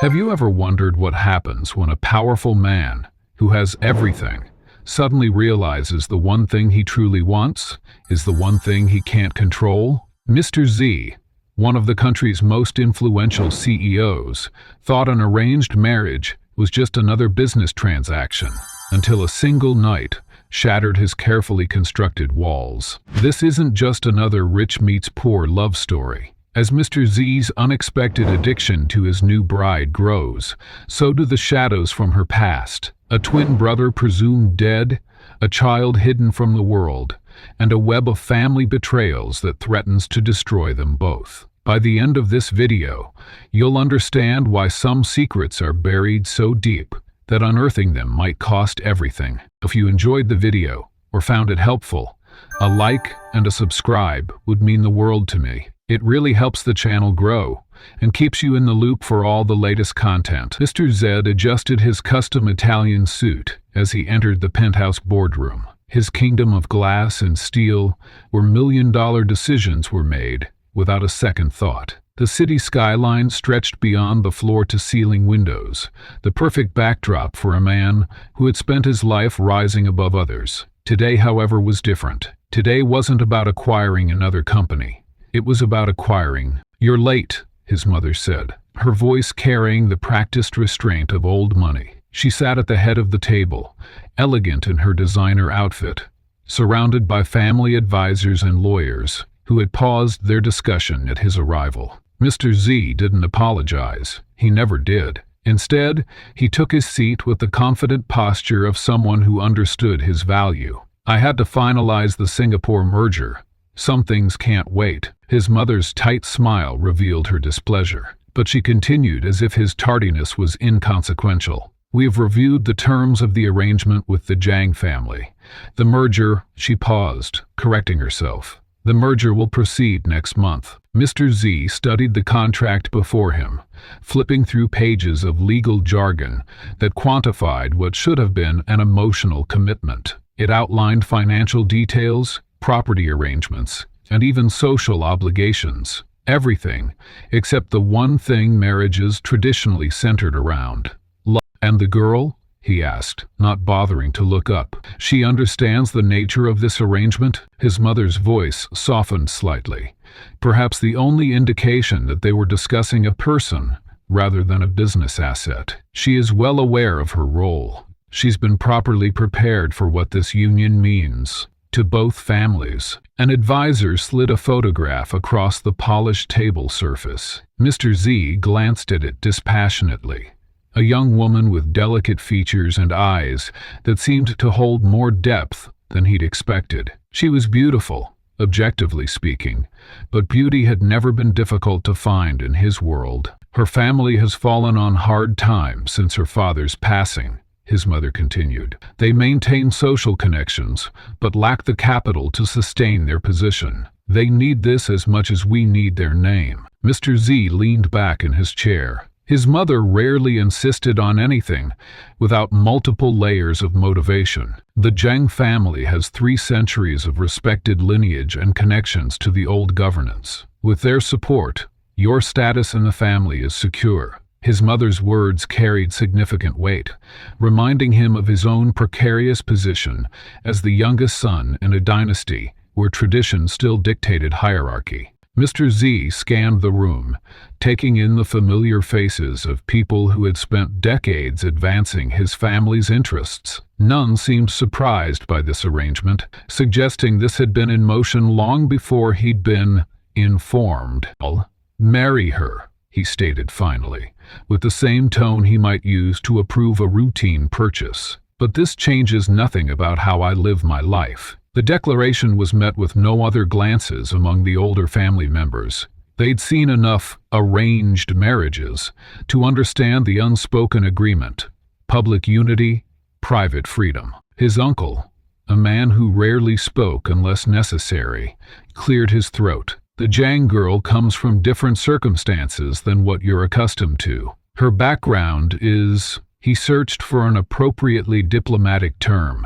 Have you ever wondered what happens when a powerful man who has everything suddenly realizes the one thing he truly wants is the one thing he can't control? Mr. Z, one of the country's most influential CEOs, thought an arranged marriage was just another business transaction until a single night shattered his carefully constructed walls. This isn't just another rich meets poor love story. As Mr. Z's unexpected addiction to his new bride grows, so do the shadows from her past. A twin brother presumed dead, a child hidden from the world, and a web of family betrayals that threatens to destroy them both. By the end of this video, you'll understand why some secrets are buried so deep that unearthing them might cost everything. If you enjoyed the video or found it helpful, a like and a subscribe would mean the world to me. It really helps the channel grow and keeps you in the loop for all the latest content. Mr. Z adjusted his custom Italian suit as he entered the penthouse boardroom. His kingdom of glass and steel, where million-dollar decisions were made without a second thought. The city skyline stretched beyond the floor-to-ceiling windows, the perfect backdrop for a man who had spent his life rising above others. Today, however, was different. Today wasn't about acquiring another company. It was about acquiring. "You're late," his mother said, her voice carrying the practiced restraint of old money. She sat at the head of the table, elegant in her designer outfit, surrounded by family advisors and lawyers who had paused their discussion at his arrival. Mr. Z didn't apologize. He never did. Instead, he took his seat with the confident posture of someone who understood his value. "I had to finalize the Singapore merger. Some things can't wait." His mother's tight smile revealed her displeasure, but she continued as if his tardiness was inconsequential. "We have reviewed the terms of the arrangement with the Zhang family. The merger," she paused, correcting herself. "The merger will proceed next month." Mr. Z studied the contract before him, flipping through pages of legal jargon that quantified what should have been an emotional commitment. It outlined financial details, property arrangements, and even social obligations. Everything except the one thing marriages traditionally centered around. "Love." "And the girl?" he asked, not bothering to look up. "She understands the nature of this arrangement?" His mother's voice softened slightly, perhaps the only indication that they were discussing a person rather than a business asset. "She is well aware of her role. She's been properly prepared for what this union means to both families." An advisor slid a photograph across the polished table surface. Mr. Z glanced at it dispassionately. A young woman with delicate features and eyes that seemed to hold more depth than he'd expected. She was beautiful, objectively speaking, but beauty had never been difficult to find in his world. "Her family has fallen on hard times since her father's passing," his mother continued. "They maintain social connections, but lack the capital to sustain their position. They need this as much as we need their name." Mr. Z leaned back in his chair. His mother rarely insisted on anything without multiple layers of motivation. The Zhang family has 3 centuries of respected lineage and connections to the old governance. With their support, your status in the family is secure. His mother's words carried significant weight, reminding him of his own precarious position as the youngest son in a dynasty where tradition still dictated hierarchy. Mr. Z scanned the room, taking in the familiar faces of people who had spent decades advancing his family's interests. None seemed surprised by this arrangement, suggesting this had been in motion long before he'd been informed. "I'll marry her," he stated finally, with the same tone he might use to approve a routine purchase. "But this changes nothing about how I live my life." The declaration was met with no other glances among the older family members. They'd seen enough arranged marriages to understand the unspoken agreement: public unity, private freedom. His uncle, a man who rarely spoke unless necessary, cleared his throat. "The Zhang girl comes from different circumstances than what you're accustomed to. Her background is," he searched for an appropriately diplomatic term,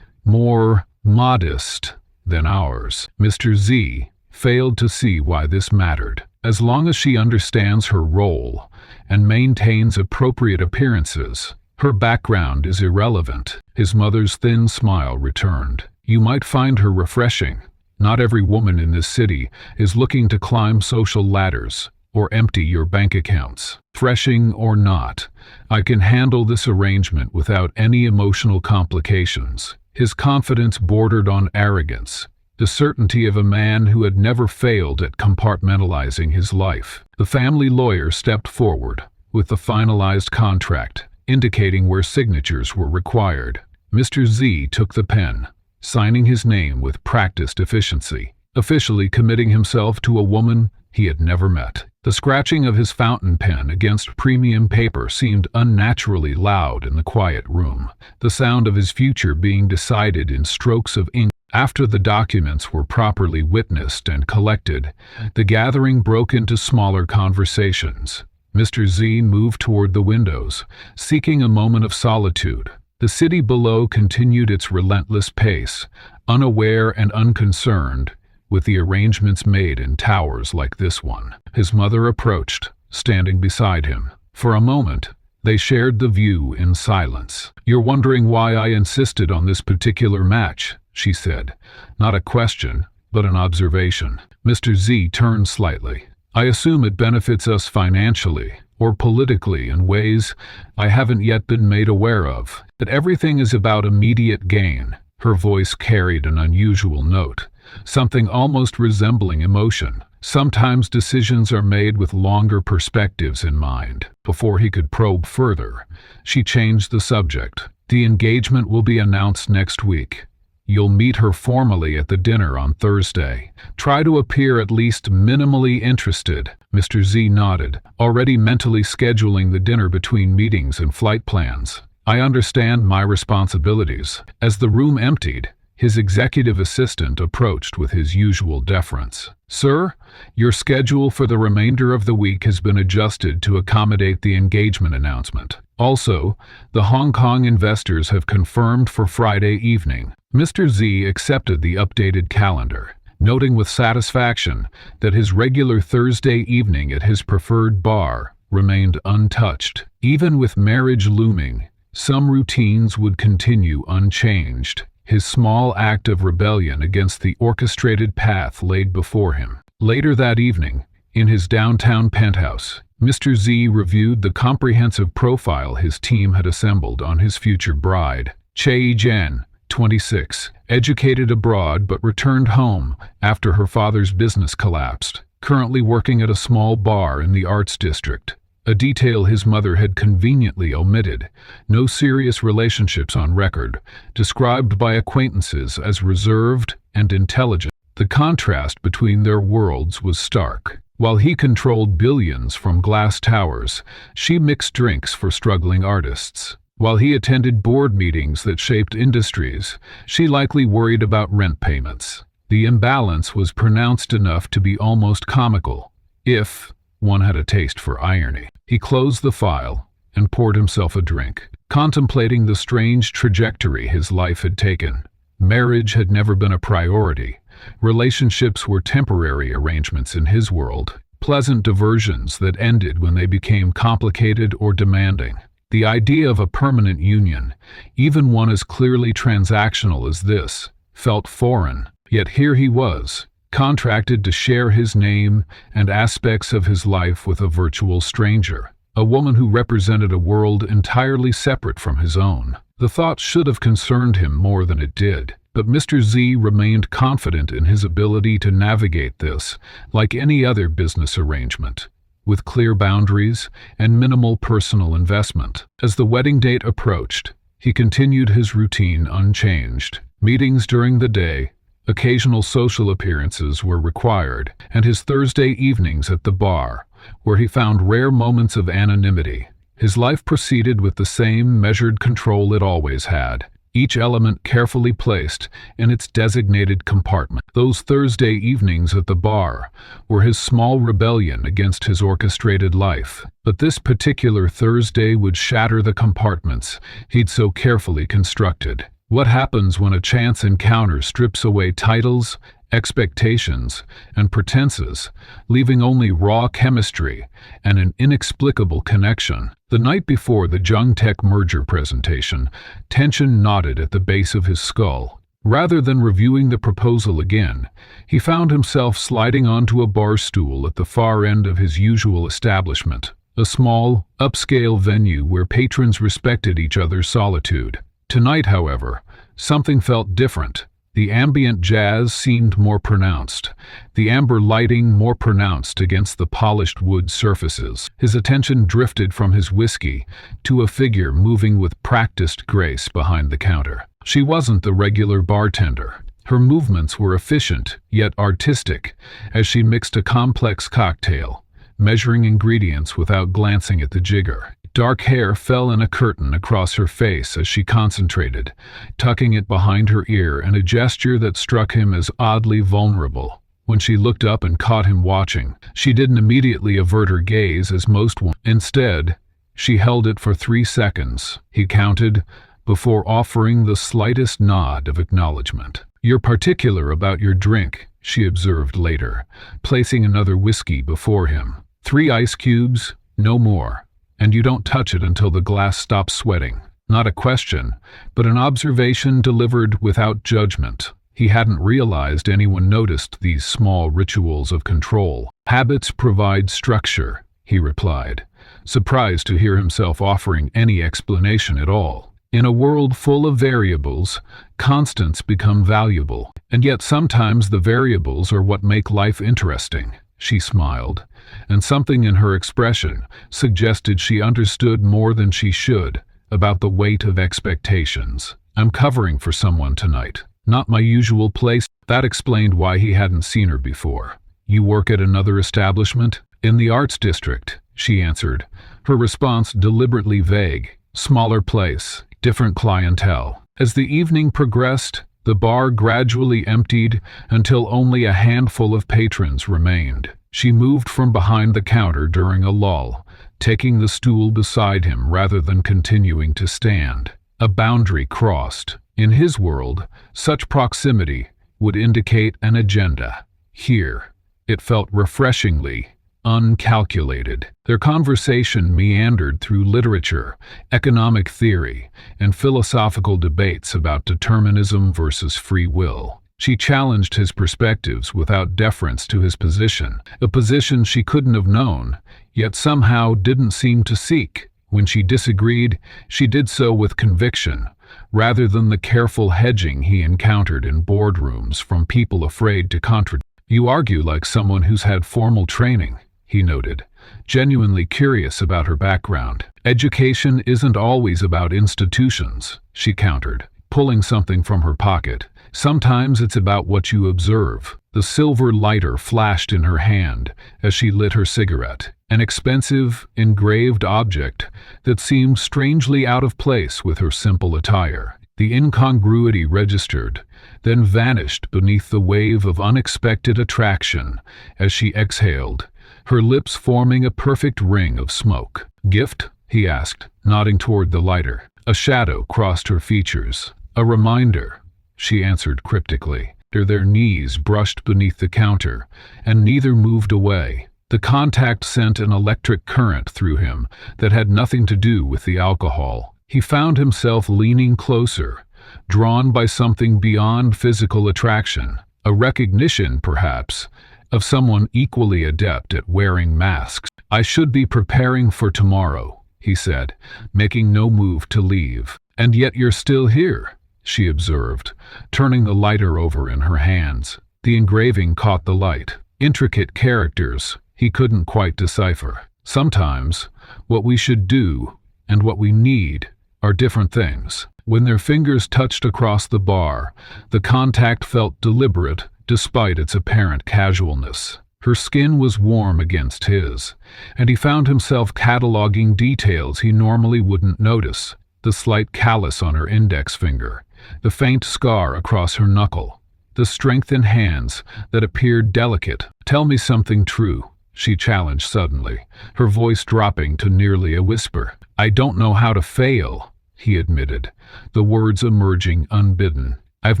"more modest than ours." Mr. Z failed to see why this mattered. As long as she understands her role and maintains appropriate appearances, her background is irrelevant. His mother's thin smile returned. You might find her refreshing. Not every woman in this city is looking to climb social ladders or empty your bank accounts. Refreshing or not, I can handle this arrangement without any emotional complications. His confidence bordered on arrogance, the certainty of a man who had never failed at compartmentalizing his life. The family lawyer stepped forward with the finalized contract, indicating where signatures were required. Mr. Z took the pen, signing his name with practiced efficiency, officially committing himself to a woman he had never met. The scratching of his fountain pen against premium paper seemed unnaturally loud in the quiet room, the sound of his future being decided in strokes of ink. After the documents were properly witnessed and collected, the gathering broke into smaller conversations. Mr. Z moved toward the windows, seeking a moment of solitude. The city below continued its relentless pace, unaware and unconcerned with the arrangements made in towers like this one. His mother approached, standing beside him. For a moment, they shared the view in silence. You're wondering why I insisted on this particular match, she said. Not a question, but an observation. Mr. Z turned slightly. I assume it benefits us financially or politically in ways I haven't yet been made aware of. That everything is about immediate gain. Her voice carried an unusual note, something almost resembling emotion. Sometimes decisions are made with longer perspectives in mind. Before he could probe further, she changed the subject. The engagement will be announced next week. You'll meet her formally at the dinner on Thursday. Try to appear at least minimally interested. Mr. Z nodded, already mentally scheduling the dinner between meetings and flight plans. I understand my responsibilities. As the room emptied, his executive assistant approached with his usual deference. Sir, your schedule for the remainder of the week has been adjusted to accommodate the engagement announcement. Also, the Hong Kong investors have confirmed for Friday evening. Mr. Z accepted the updated calendar, noting with satisfaction that his regular Thursday evening at his preferred bar remained untouched. Even with marriage looming, some routines would continue unchanged. His small act of rebellion against the orchestrated path laid before him. Later that evening, in his downtown penthouse, Mr. Z reviewed the comprehensive profile his team had assembled on his future bride. Chei Zhen, 26, educated abroad but returned home after her father's business collapsed, currently working at a small bar in the arts district. A detail his mother had conveniently omitted. No serious relationships on record, described by acquaintances as reserved and intelligent. The contrast between their worlds was stark. While he controlled billions from glass towers, she mixed drinks for struggling artists. While he attended board meetings that shaped industries, she likely worried about rent payments. The imbalance was pronounced enough to be almost comical, if one had a taste for irony. He closed the file and poured himself a drink, contemplating the strange trajectory his life had taken. Marriage had never been a priority. Relationships were temporary arrangements in his world, pleasant diversions that ended when they became complicated or demanding. The idea of a permanent union, even one as clearly transactional as this, felt foreign. Yet here he was, contracted to share his name and aspects of his life with a virtual stranger, a woman who represented a world entirely separate from his own. The thought should have concerned him more than it did, but Mr. Z remained confident in his ability to navigate this, like any other business arrangement, with clear boundaries and minimal personal investment. As the wedding date approached, he continued his routine unchanged. Meetings during the day, occasional social appearances were required, and his Thursday evenings at the bar, where he found rare moments of anonymity. His life proceeded with the same measured control it always had, each element carefully placed in its designated compartment. Those Thursday evenings at the bar were his small rebellion against his orchestrated life. But this particular Thursday would shatter the compartments he'd so carefully constructed. What happens when a chance encounter strips away titles expectations, and pretenses, leaving only raw chemistry and an inexplicable connection. The night before the Jung Tech merger presentation, tension knotted at the base of his skull. Rather than reviewing the proposal again, he found himself sliding onto a bar stool at the far end of his usual establishment, a small, upscale venue where patrons respected each other's solitude. Tonight, however, something felt different. The ambient jazz seemed more pronounced, the amber lighting more pronounced against the polished wood surfaces. His attention drifted from his whiskey to a figure moving with practiced grace behind the counter. She wasn't the regular bartender. Her movements were efficient, yet artistic, as she mixed a complex cocktail, measuring ingredients without glancing at the jigger. Dark hair fell in a curtain across her face as she concentrated, tucking it behind her ear in a gesture that struck him as oddly vulnerable. When she looked up and caught him watching, she didn't immediately avert her gaze as most women. Instead, she held it for 3 seconds, he counted, before offering the slightest nod of acknowledgement. "You're particular about your drink," she observed later, placing another whiskey before him. 3 ice cubes, no more. And you don't touch it until the glass stops sweating. Not a question, but an observation delivered without judgment. He hadn't realized anyone noticed these small rituals of control. "Habits provide structure," he replied, surprised to hear himself offering any explanation at all. In a world full of variables, constants become valuable. And yet sometimes the variables are what make life interesting. She smiled, and something in her expression suggested she understood more than she should about the weight of expectations. "I'm covering for someone tonight. Not my usual place." That explained why he hadn't seen her before. "You work at another establishment?" "In the arts district," she answered, her response deliberately vague. "Smaller place, different clientele." As the evening progressed, the bar gradually emptied until only a handful of patrons remained. She moved from behind the counter during a lull, taking the stool beside him rather than continuing to stand. A boundary crossed. In his world, such proximity would indicate an agenda. Here, it felt refreshingly uncalculated. Their conversation meandered through literature, economic theory, and philosophical debates about determinism versus free will. She challenged his perspectives without deference to his position, a position she couldn't have known, yet somehow didn't seem to seek. When she disagreed, she did so with conviction, rather than the careful hedging he encountered in boardrooms from people afraid to contradict. "You argue like someone who's had formal training," he noted, genuinely curious about her background. "Education isn't always about institutions," she countered, pulling something from her pocket. "Sometimes it's about what you observe." The silver lighter flashed in her hand as she lit her cigarette, an expensive, engraved object that seemed strangely out of place with her simple attire. The incongruity registered, then vanished beneath the wave of unexpected attraction as she exhaled, her lips forming a perfect ring of smoke. "Gift?" he asked, nodding toward the lighter. A shadow crossed her features. "A reminder," she answered cryptically. Their knees brushed beneath the counter, and neither moved away. The contact sent an electric current through him that had nothing to do with the alcohol. He found himself leaning closer, drawn by something beyond physical attraction, a recognition, perhaps, of someone equally adept at wearing masks. "I should be preparing for tomorrow," he said, making no move to leave. "And yet you're still here," she observed, turning the lighter over in her hands. The engraving caught the light. Intricate characters he couldn't quite decipher. "Sometimes, what we should do and what we need are different things." When their fingers touched across the bar, the contact felt deliberate despite its apparent casualness. Her skin was warm against his, and he found himself cataloging details he normally wouldn't notice. The slight callus on her index finger, the faint scar across her knuckle, the strength in hands that appeared delicate. "Tell me something true," she challenged suddenly, her voice dropping to nearly a whisper. "I don't know how to fail," he admitted, the words emerging unbidden. "I've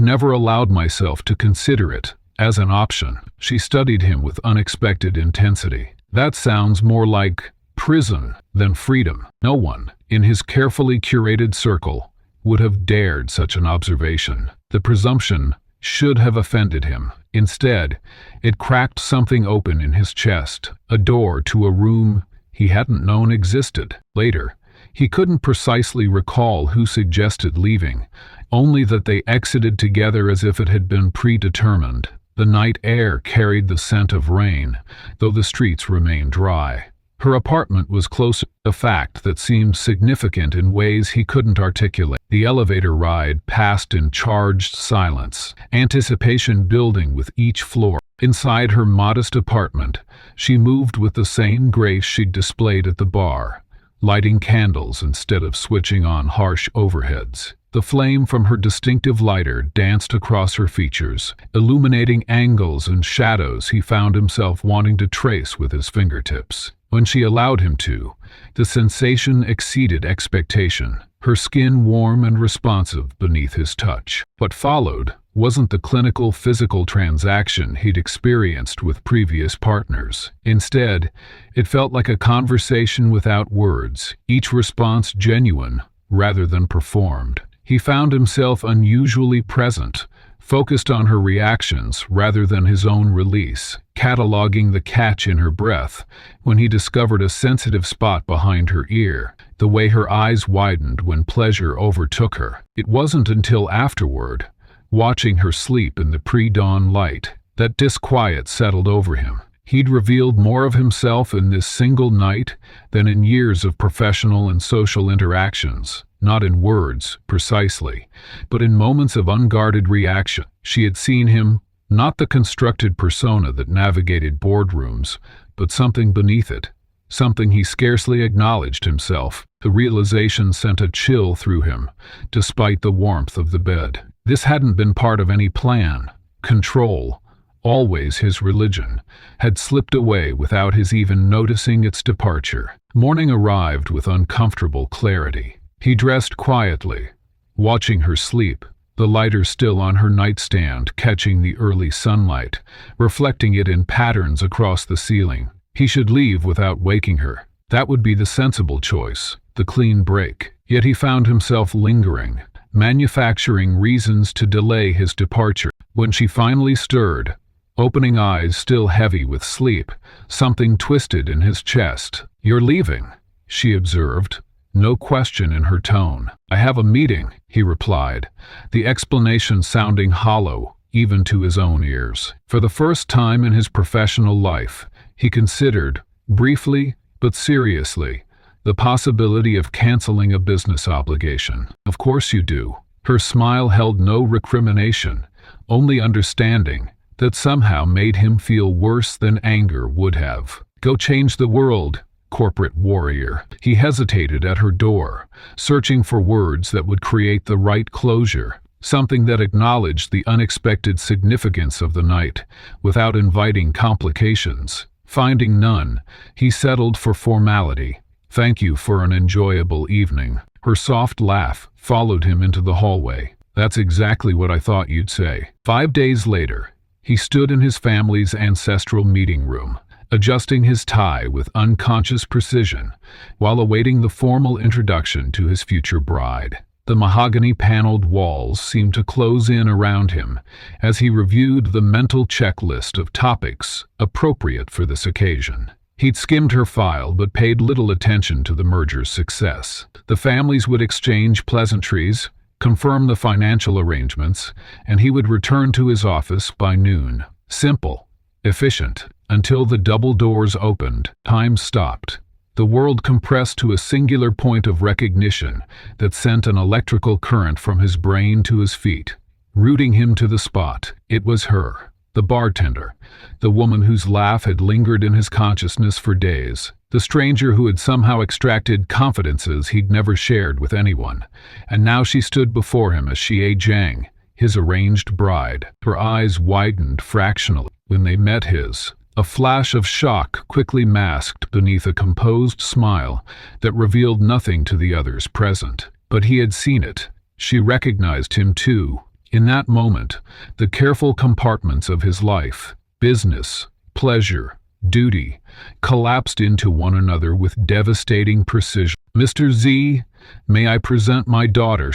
never allowed myself to consider it As an option, she studied him with unexpected intensity. That sounds more like prison than freedom. No one, in his carefully curated circle, would have dared such an observation. The presumption should have offended him. Instead, it cracked something open in his chest, a door to a room he hadn't known existed. Later, he couldn't precisely recall who suggested leaving, only that they exited together as if it had been predetermined. The night air carried the scent of rain, though the streets remained dry. Her apartment was closer, a fact that seemed significant in ways he couldn't articulate. The elevator ride passed in charged silence, anticipation building with each floor. Inside her modest apartment, she moved with the same grace she'd displayed at the bar, lighting candles instead of switching on harsh overheads. The flame from her distinctive lighter danced across her features, illuminating angles and shadows he found himself wanting to trace with his fingertips. When she allowed him to, the sensation exceeded expectation, her skin warm and responsive beneath his touch. What followed wasn't the clinical physical transaction he'd experienced with previous partners. Instead, it felt like a conversation without words, each response genuine rather than performed. He found himself unusually present, focused on her reactions rather than his own release, cataloging the catch in her breath when he discovered a sensitive spot behind her ear, the way her eyes widened when pleasure overtook her. It wasn't until afterward, watching her sleep in the pre-dawn light, that disquiet settled over him. He'd revealed more of himself in this single night than in years of professional and social interactions. Not in words, precisely, but in moments of unguarded reaction. She had seen him, not the constructed persona that navigated boardrooms, but something beneath it, something he scarcely acknowledged himself. The realization sent a chill through him, despite the warmth of the bed. This hadn't been part of any plan. Control, always his religion, had slipped away without his even noticing its departure. Morning arrived with uncomfortable clarity. He dressed quietly, watching her sleep, the lighter still on her nightstand catching the early sunlight, reflecting it in patterns across the ceiling. He should leave without waking her. That would be the sensible choice, the clean break. Yet he found himself lingering, manufacturing reasons to delay his departure. When she finally stirred, opening eyes still heavy with sleep, something twisted in his chest. "You're leaving," she observed. No question in her tone. "I have a meeting," he replied, the explanation sounding hollow even to his own ears. For the first time in his professional life, he considered, briefly but seriously, the possibility of canceling a business obligation. "Of course you do." Her smile held no recrimination, only understanding that somehow made him feel worse than anger would have. "Go change the world, corporate warrior." He hesitated at her door, searching for words that would create the right closure, something that acknowledged the unexpected significance of the night, without inviting complications. Finding none, he settled for formality. "Thank you for an enjoyable evening." Her soft laugh followed him into the hallway. "That's exactly what I thought you'd say." 5 days later, he stood in his family's ancestral meeting room, adjusting his tie with unconscious precision while awaiting the formal introduction to his future bride. The mahogany-paneled walls seemed to close in around him as he reviewed the mental checklist of topics appropriate for this occasion. He'd skimmed her file but paid little attention to the merger's success. The families would exchange pleasantries, confirm the financial arrangements, and he would return to his office by noon. Simple, efficient, until the double doors opened. Time stopped. The world compressed to a singular point of recognition that sent an electrical current from his brain to his feet, rooting him to the spot. It was her, the bartender, the woman whose laugh had lingered in his consciousness for days, the stranger who had somehow extracted confidences he'd never shared with anyone. And now she stood before him as Xie Zhang, his arranged bride. Her eyes widened fractionally when they met his. A flash of shock quickly masked beneath a composed smile that revealed nothing to the others present. But he had seen it. She recognized him too, In that moment, the careful compartments of his life, business, pleasure, duty, collapsed into one another with devastating precision. "Mr. Z, may I present my daughter,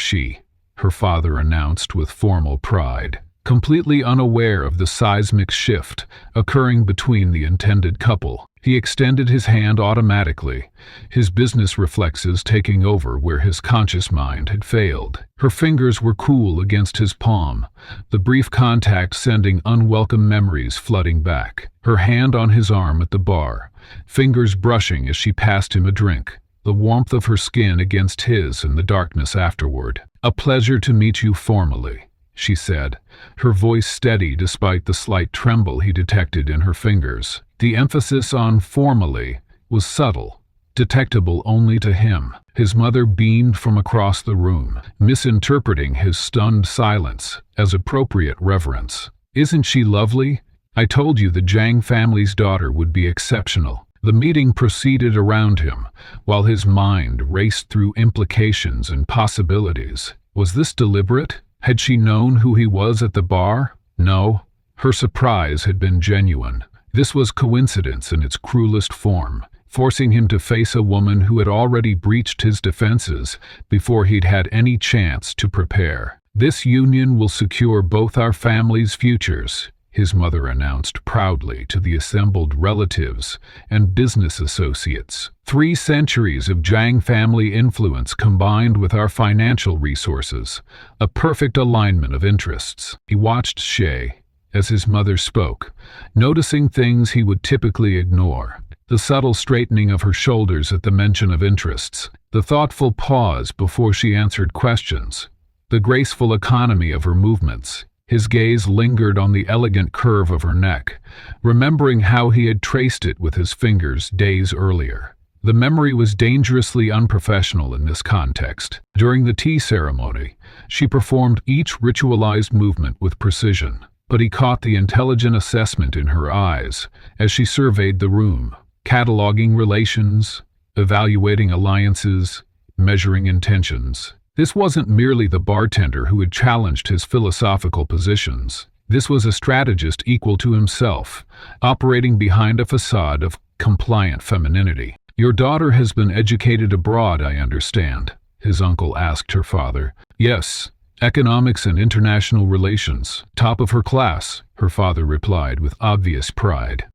her father announced with formal pride, completely unaware of the seismic shift occurring between the intended couple. He extended his hand automatically, his business reflexes taking over where his conscious mind had failed. Her fingers were cool against his palm, the brief contact sending unwelcome memories flooding back. Her hand on his arm at the bar, fingers brushing as she passed him a drink, the warmth of her skin against his in the darkness afterward. "A pleasure to meet you formally," she said, her voice steady despite the slight tremble he detected in her fingers. The emphasis on formally was subtle, detectable only to him. His mother beamed from across the room, misinterpreting his stunned silence as appropriate reverence. "Isn't she lovely? I told you the Zhang family's daughter would be exceptional." The meeting proceeded around him, while his mind raced through implications and possibilities. Was this deliberate? Had she known who he was at the bar? No. Her surprise had been genuine. This was coincidence in its cruelest form, forcing him to face a woman who had already breached his defenses before he'd had any chance to prepare. "This union will secure both our families' futures," his mother announced proudly to the assembled relatives and business associates. 3 centuries of Zhang family influence combined with our financial resources, a perfect alignment of interests. He watched Shay as his mother spoke, noticing things he would typically ignore. The subtle straightening of her shoulders at the mention of interests, the thoughtful pause before she answered questions, the graceful economy of her movements. His gaze lingered on the elegant curve of her neck, remembering how he had traced it with his fingers days earlier. The memory was dangerously unprofessional in this context. During the tea ceremony, she performed each ritualized movement with precision, but he caught the intelligent assessment in her eyes as she surveyed the room, cataloging relations, evaluating alliances, measuring intentions. This wasn't merely the bartender who had challenged his philosophical positions. This was a strategist equal to himself, operating behind a facade of compliant femininity. "Your daughter has been educated abroad, I understand," his uncle asked her father. "Yes, economics and international relations, top of her class," her father replied with obvious pride.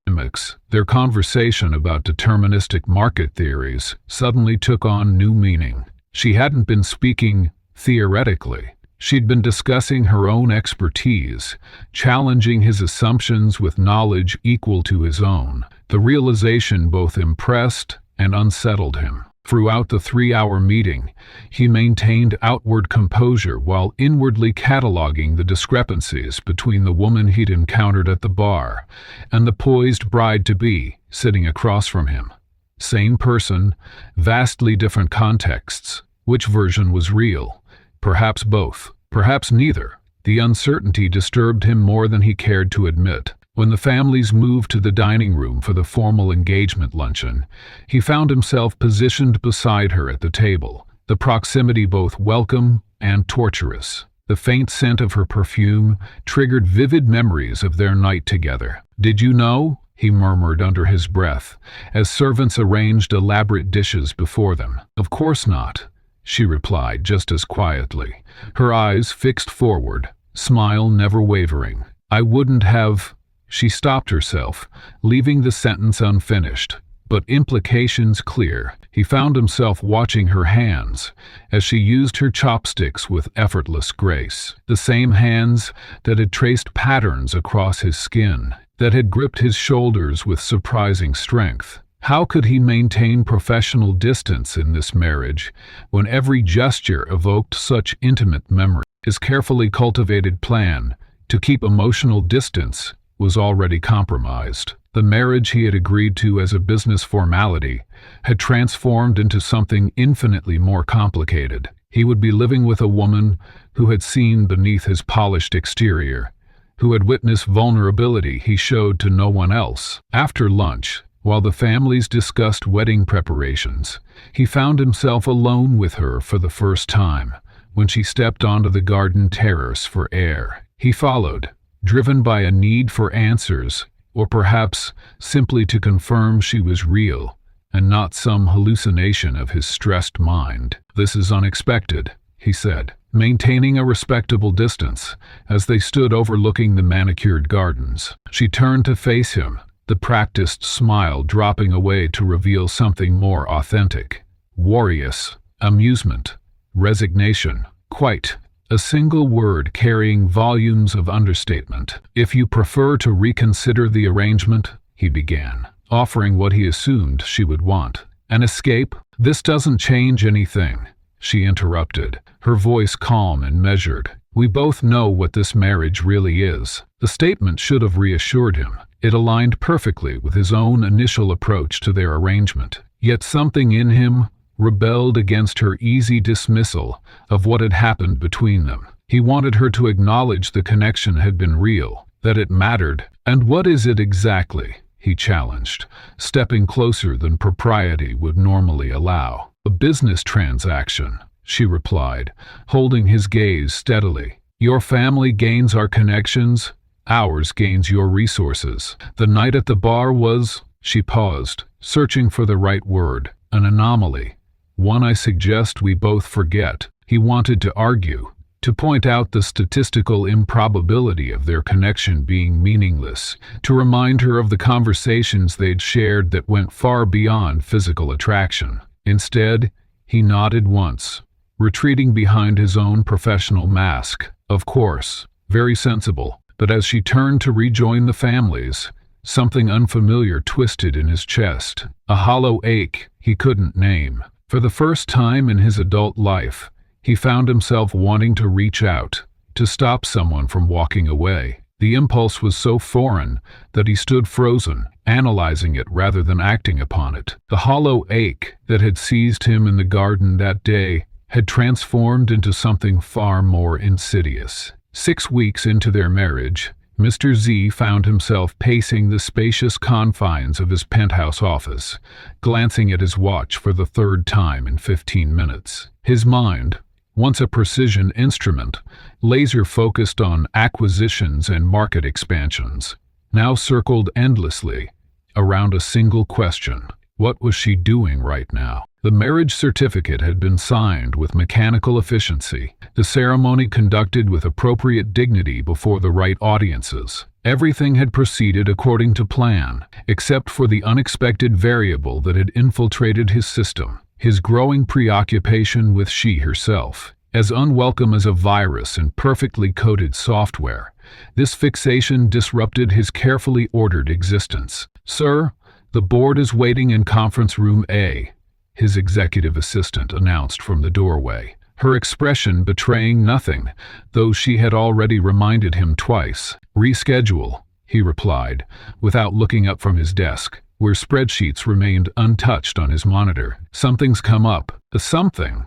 Their conversation about deterministic market theories suddenly took on new meaning. She hadn't been speaking theoretically. She'd been discussing her own expertise, challenging his assumptions with knowledge equal to his own. The realization both impressed and unsettled him. Throughout the 3-hour meeting, he maintained outward composure while inwardly cataloging the discrepancies between the woman he'd encountered at the bar and the poised bride-to-be sitting across from him. Same person, vastly different contexts. Which version was real? Perhaps both. Perhaps neither. The uncertainty disturbed him more than he cared to admit. When the families moved to the dining room for the formal engagement luncheon, he found himself positioned beside her at the table, the proximity both welcome and torturous. The faint scent of her perfume triggered vivid memories of their night together. "Did you know?" he murmured under his breath, as servants arranged elaborate dishes before them. "Of course not," she replied just as quietly, her eyes fixed forward, smile never wavering. "I wouldn't have—" She stopped herself, leaving the sentence unfinished, but implications clear. He found himself watching her hands as she used her chopsticks with effortless grace. The same hands that had traced patterns across his skin, that had gripped his shoulders with surprising strength. How could he maintain professional distance in this marriage when every gesture evoked such intimate memory? His carefully cultivated plan to keep emotional distance was already compromised. The marriage he had agreed to as a business formality had transformed into something infinitely more complicated. He would be living with a woman who had seen beneath his polished exterior, who had witnessed vulnerability he showed to no one else. After lunch, while the families discussed wedding preparations, he found himself alone with her for the first time, when she stepped onto the garden terrace for air. He followed, driven by a need for answers, or perhaps simply to confirm she was real, and not some hallucination of his stressed mind. "This is unexpected," he said, maintaining a respectable distance as they stood overlooking the manicured gardens. She turned to face him, the practiced smile dropping away to reveal something more authentic. Worries, amusement, resignation. Quite a single word carrying volumes of understatement. "If you prefer to reconsider the arrangement," he began, offering what he assumed she would want. "An escape? This doesn't change anything," she interrupted, her voice calm and measured. "We both know what this marriage really is." The statement should have reassured him. It aligned perfectly with his own initial approach to their arrangement. Yet something in him rebelled against her easy dismissal of what had happened between them. He wanted her to acknowledge the connection had been real, that it mattered. "And what is it exactly?" he challenged, stepping closer than propriety would normally allow. "A business transaction," she replied, holding his gaze steadily. "Your family gains our connections, ours gains your resources. The night at the bar was—" She paused, searching for the right word. "An anomaly. One I suggest we both forget." He wanted to argue, to point out the statistical improbability of their connection being meaningless, to remind her of the conversations they'd shared that went far beyond physical attraction. Instead, he nodded once, retreating behind his own professional mask. Of course, very sensible. But as she turned to rejoin the families, something unfamiliar twisted in his chest, a hollow ache he couldn't name. For the first time in his adult life, he found himself wanting to reach out, to stop someone from walking away. The impulse was so foreign that he stood frozen, analyzing it rather than acting upon it. The hollow ache that had seized him in the garden that day had transformed into something far more insidious. 6 weeks into their marriage, Mr. Z found himself pacing the spacious confines of his penthouse office, glancing at his watch for the third time in 15 minutes. His mind, once a precision instrument, laser-focused on acquisitions and market expansions, now circled endlessly around a single question. What was she doing right now? The marriage certificate had been signed with mechanical efficiency, the ceremony conducted with appropriate dignity before the right audiences. Everything had proceeded according to plan, except for the unexpected variable that had infiltrated his system, his growing preoccupation with she herself. As unwelcome as a virus in perfectly coded software, this fixation disrupted his carefully ordered existence. "Sir, the board is waiting in conference room A," his executive assistant announced from the doorway, her expression betraying nothing, though she had already reminded him twice. "Reschedule," he replied, without looking up from his desk, where spreadsheets remained untouched on his monitor. "Something's come up." The something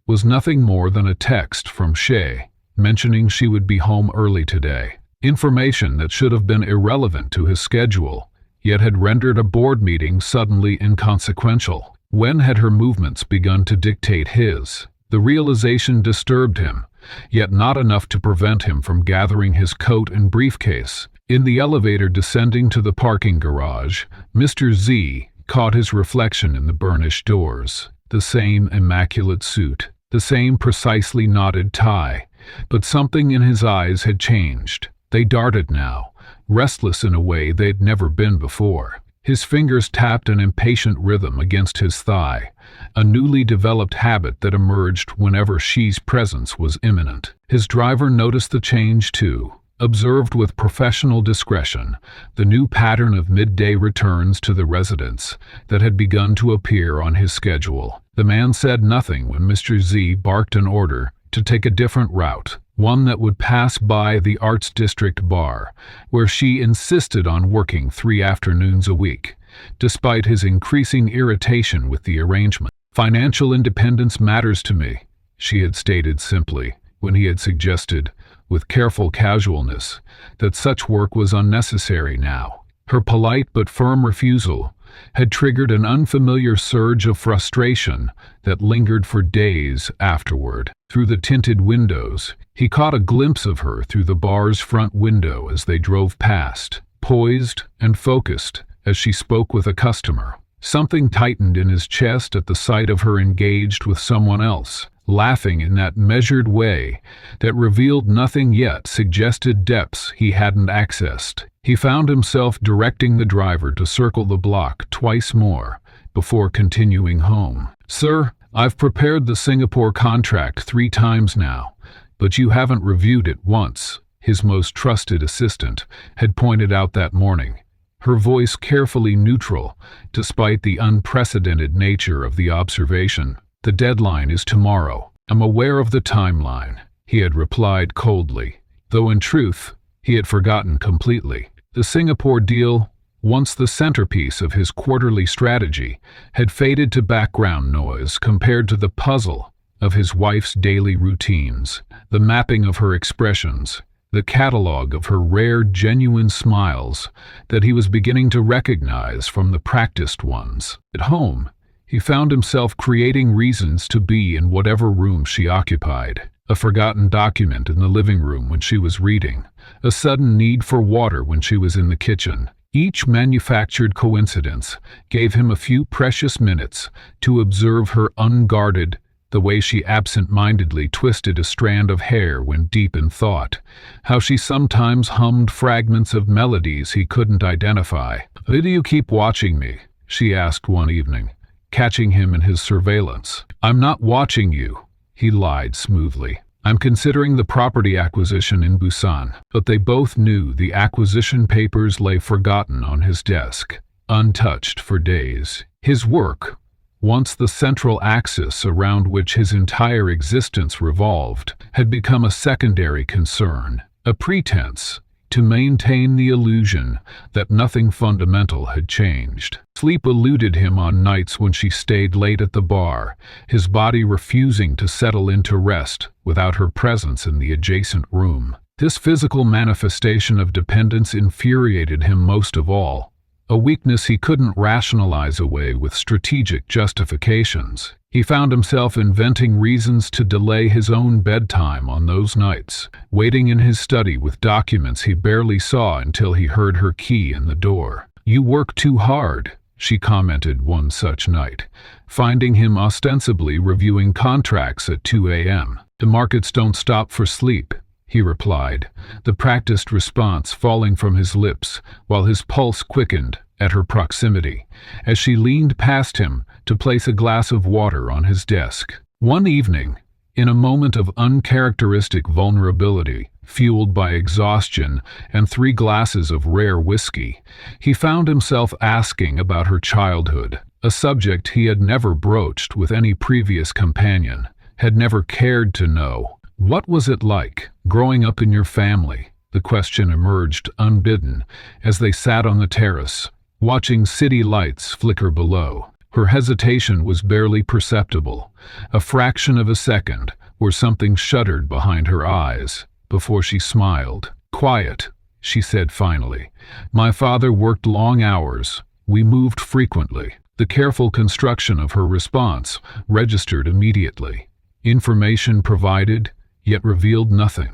was nothing more than a text from Shay, mentioning she would be home early today. Information that should have been irrelevant to his schedule, yet had rendered a board meeting suddenly inconsequential. When had her movements begun to dictate his? The realization disturbed him, yet not enough to prevent him from gathering his coat and briefcase. In the elevator descending to the parking garage, Mr. Z caught his reflection in the burnished doors. The same immaculate suit, the same precisely knotted tie, but something in his eyes had changed. They darted now, restless in a way they'd never been before. His fingers tapped an impatient rhythm against his thigh, a newly developed habit that emerged whenever she's presence was imminent. His driver noticed the change too, observed with professional discretion the new pattern of midday returns to the residence that had begun to appear on his schedule. The man said nothing when Mr. Z barked an order to take a different route, one that would pass by the Arts District bar, where she insisted on working 3 afternoons a week, despite his increasing irritation with the arrangement. "Financial independence matters to me," she had stated simply, when he had suggested, with careful casualness, that such work was unnecessary now. Her polite but firm refusal had triggered an unfamiliar surge of frustration that lingered for days afterward. Through the tinted windows, he caught a glimpse of her through the bar's front window as they drove past, poised and focused as she spoke with a customer. Something tightened in his chest at the sight of her engaged with someone else, laughing in that measured way that revealed nothing yet suggested depths he hadn't accessed. He found himself directing the driver to circle the block twice more before continuing home. "Sir, I've prepared the Singapore contract 3 times now, but you haven't reviewed it once," his most trusted assistant had pointed out that morning, her voice carefully neutral despite the unprecedented nature of the observation. "The deadline is tomorrow. I'm aware of the timeline," he had replied coldly, though in truth, he had forgotten completely. The Singapore deal, once the centerpiece of his quarterly strategy, had faded to background noise compared to the puzzle of his wife's daily routines, the mapping of her expressions, the catalog of her rare, genuine smiles that he was beginning to recognize from the practiced ones. At home, he found himself creating reasons to be in whatever room she occupied. A forgotten document in the living room when she was reading, a sudden need for water when she was in the kitchen. Each manufactured coincidence gave him a few precious minutes to observe her unguarded, the way she absent-mindedly twisted a strand of hair when deep in thought, how she sometimes hummed fragments of melodies he couldn't identify. "Why do you keep watching me?" she asked one evening, catching him in his surveillance. "I'm not watching you," he lied smoothly. "I'm considering the property acquisition in Busan." But they both knew the acquisition papers lay forgotten on his desk, untouched for days. His work, once the central axis around which his entire existence revolved, had become a secondary concern, a pretense to maintain the illusion that nothing fundamental had changed. Sleep eluded him on nights when she stayed late at the bar, his body refusing to settle into rest without her presence in the adjacent room. This physical manifestation of dependence infuriated him most of all, a weakness he couldn't rationalize away with strategic justifications. He found himself inventing reasons to delay his own bedtime on those nights, waiting in his study with documents he barely saw until he heard her key in the door. "You work too hard," she commented one such night, finding him ostensibly reviewing contracts at 2 a.m. "The markets don't stop for sleep," he replied, the practiced response falling from his lips while his pulse quickened at her proximity, as she leaned past him to place a glass of water on his desk. One evening, in a moment of uncharacteristic vulnerability, fueled by exhaustion and 3 glasses of rare whiskey, he found himself asking about her childhood, a subject he had never broached with any previous companion, had never cared to know. "What was it like, growing up in your family?" The question emerged unbidden as they sat on the terrace, watching city lights flicker below. Her hesitation was barely perceptible, a fraction of a second where something shuddered behind her eyes, before she smiled. "Quiet," she said finally. "My father worked long hours. We moved frequently." The careful construction of her response registered immediately. Information provided, yet revealed nothing,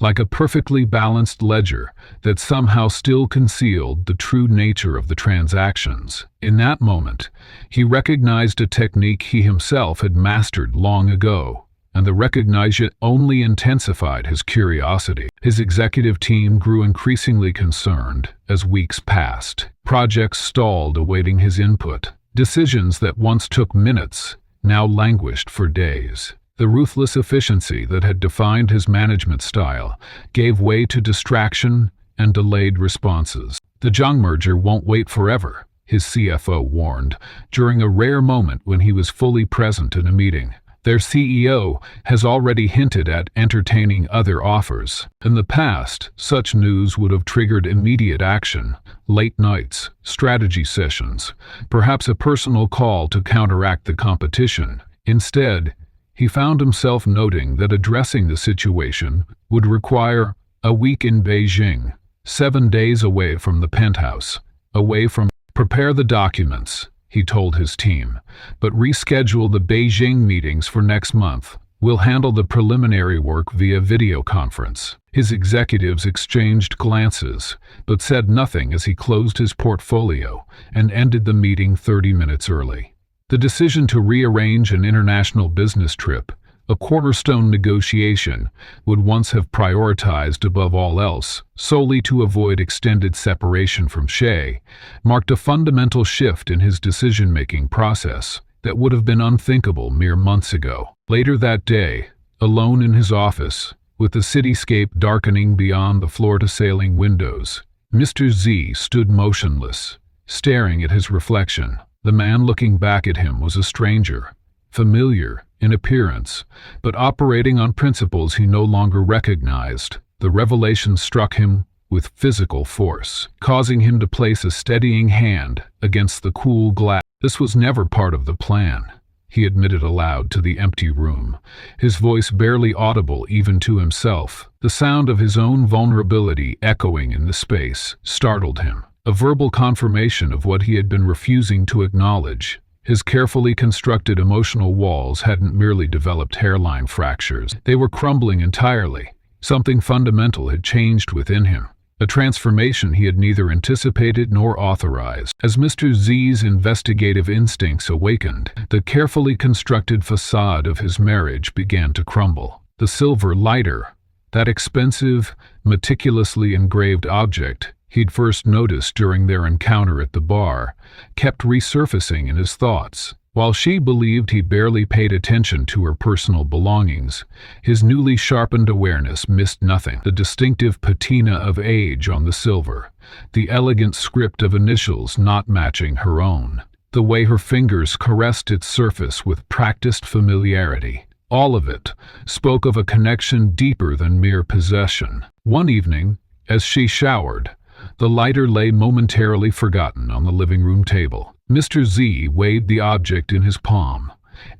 like a perfectly balanced ledger that somehow still concealed the true nature of the transactions. In that moment, he recognized a technique he himself had mastered long ago, and the recognition only intensified his curiosity. His executive team grew increasingly concerned as weeks passed. Projects stalled awaiting his input. Decisions that once took minutes now languished for days. The ruthless efficiency that had defined his management style gave way to distraction and delayed responses. "The Zhang merger won't wait forever," his CFO warned, during a rare moment when he was fully present in a meeting. "Their CEO has already hinted at entertaining other offers." In the past, such news would have triggered immediate action, late nights, strategy sessions, perhaps a personal call to counteract the competition. Instead, he found himself noting that addressing the situation would require a week in Beijing, 7 days away from the penthouse, away from Prepare the documents, he told his team, but reschedule the Beijing meetings for next month. We'll handle the preliminary work via video conference. His executives exchanged glances, but said nothing as he closed his portfolio and ended the meeting 30 minutes early. The decision to rearrange an international business trip, a cornerstone negotiation, would once have prioritized above all else, solely to avoid extended separation from Shay, marked a fundamental shift in his decision-making process that would have been unthinkable mere months ago. Later that day, alone in his office, with the cityscape darkening beyond the floor-to-ceiling windows, Mr. Z stood motionless, staring at his reflection. The man looking back at him was a stranger, familiar in appearance, but operating on principles he no longer recognized. The revelation struck him with physical force, causing him to place a steadying hand against the cool glass. This was never part of the plan, he admitted aloud to the empty room, his voice barely audible even to himself. The sound of his own vulnerability echoing in the space startled him, a verbal confirmation of what he had been refusing to acknowledge. His carefully constructed emotional walls hadn't merely developed hairline fractures, they were crumbling entirely. Something fundamental had changed within him, a transformation he had neither anticipated nor authorized. As Mr. Z's investigative instincts awakened, the carefully constructed facade of his marriage began to crumble. The silver lighter, that expensive, meticulously engraved object he'd first noticed during their encounter at the bar, kept resurfacing in his thoughts. While she believed he barely paid attention to her personal belongings, his newly sharpened awareness missed nothing. The distinctive patina of age on the silver, the elegant script of initials not matching her own, the way her fingers caressed its surface with practiced familiarity. All of it spoke of a connection deeper than mere possession. One evening, as she showered, the lighter lay momentarily forgotten on the living room table. Mr. Z weighed the object in his palm,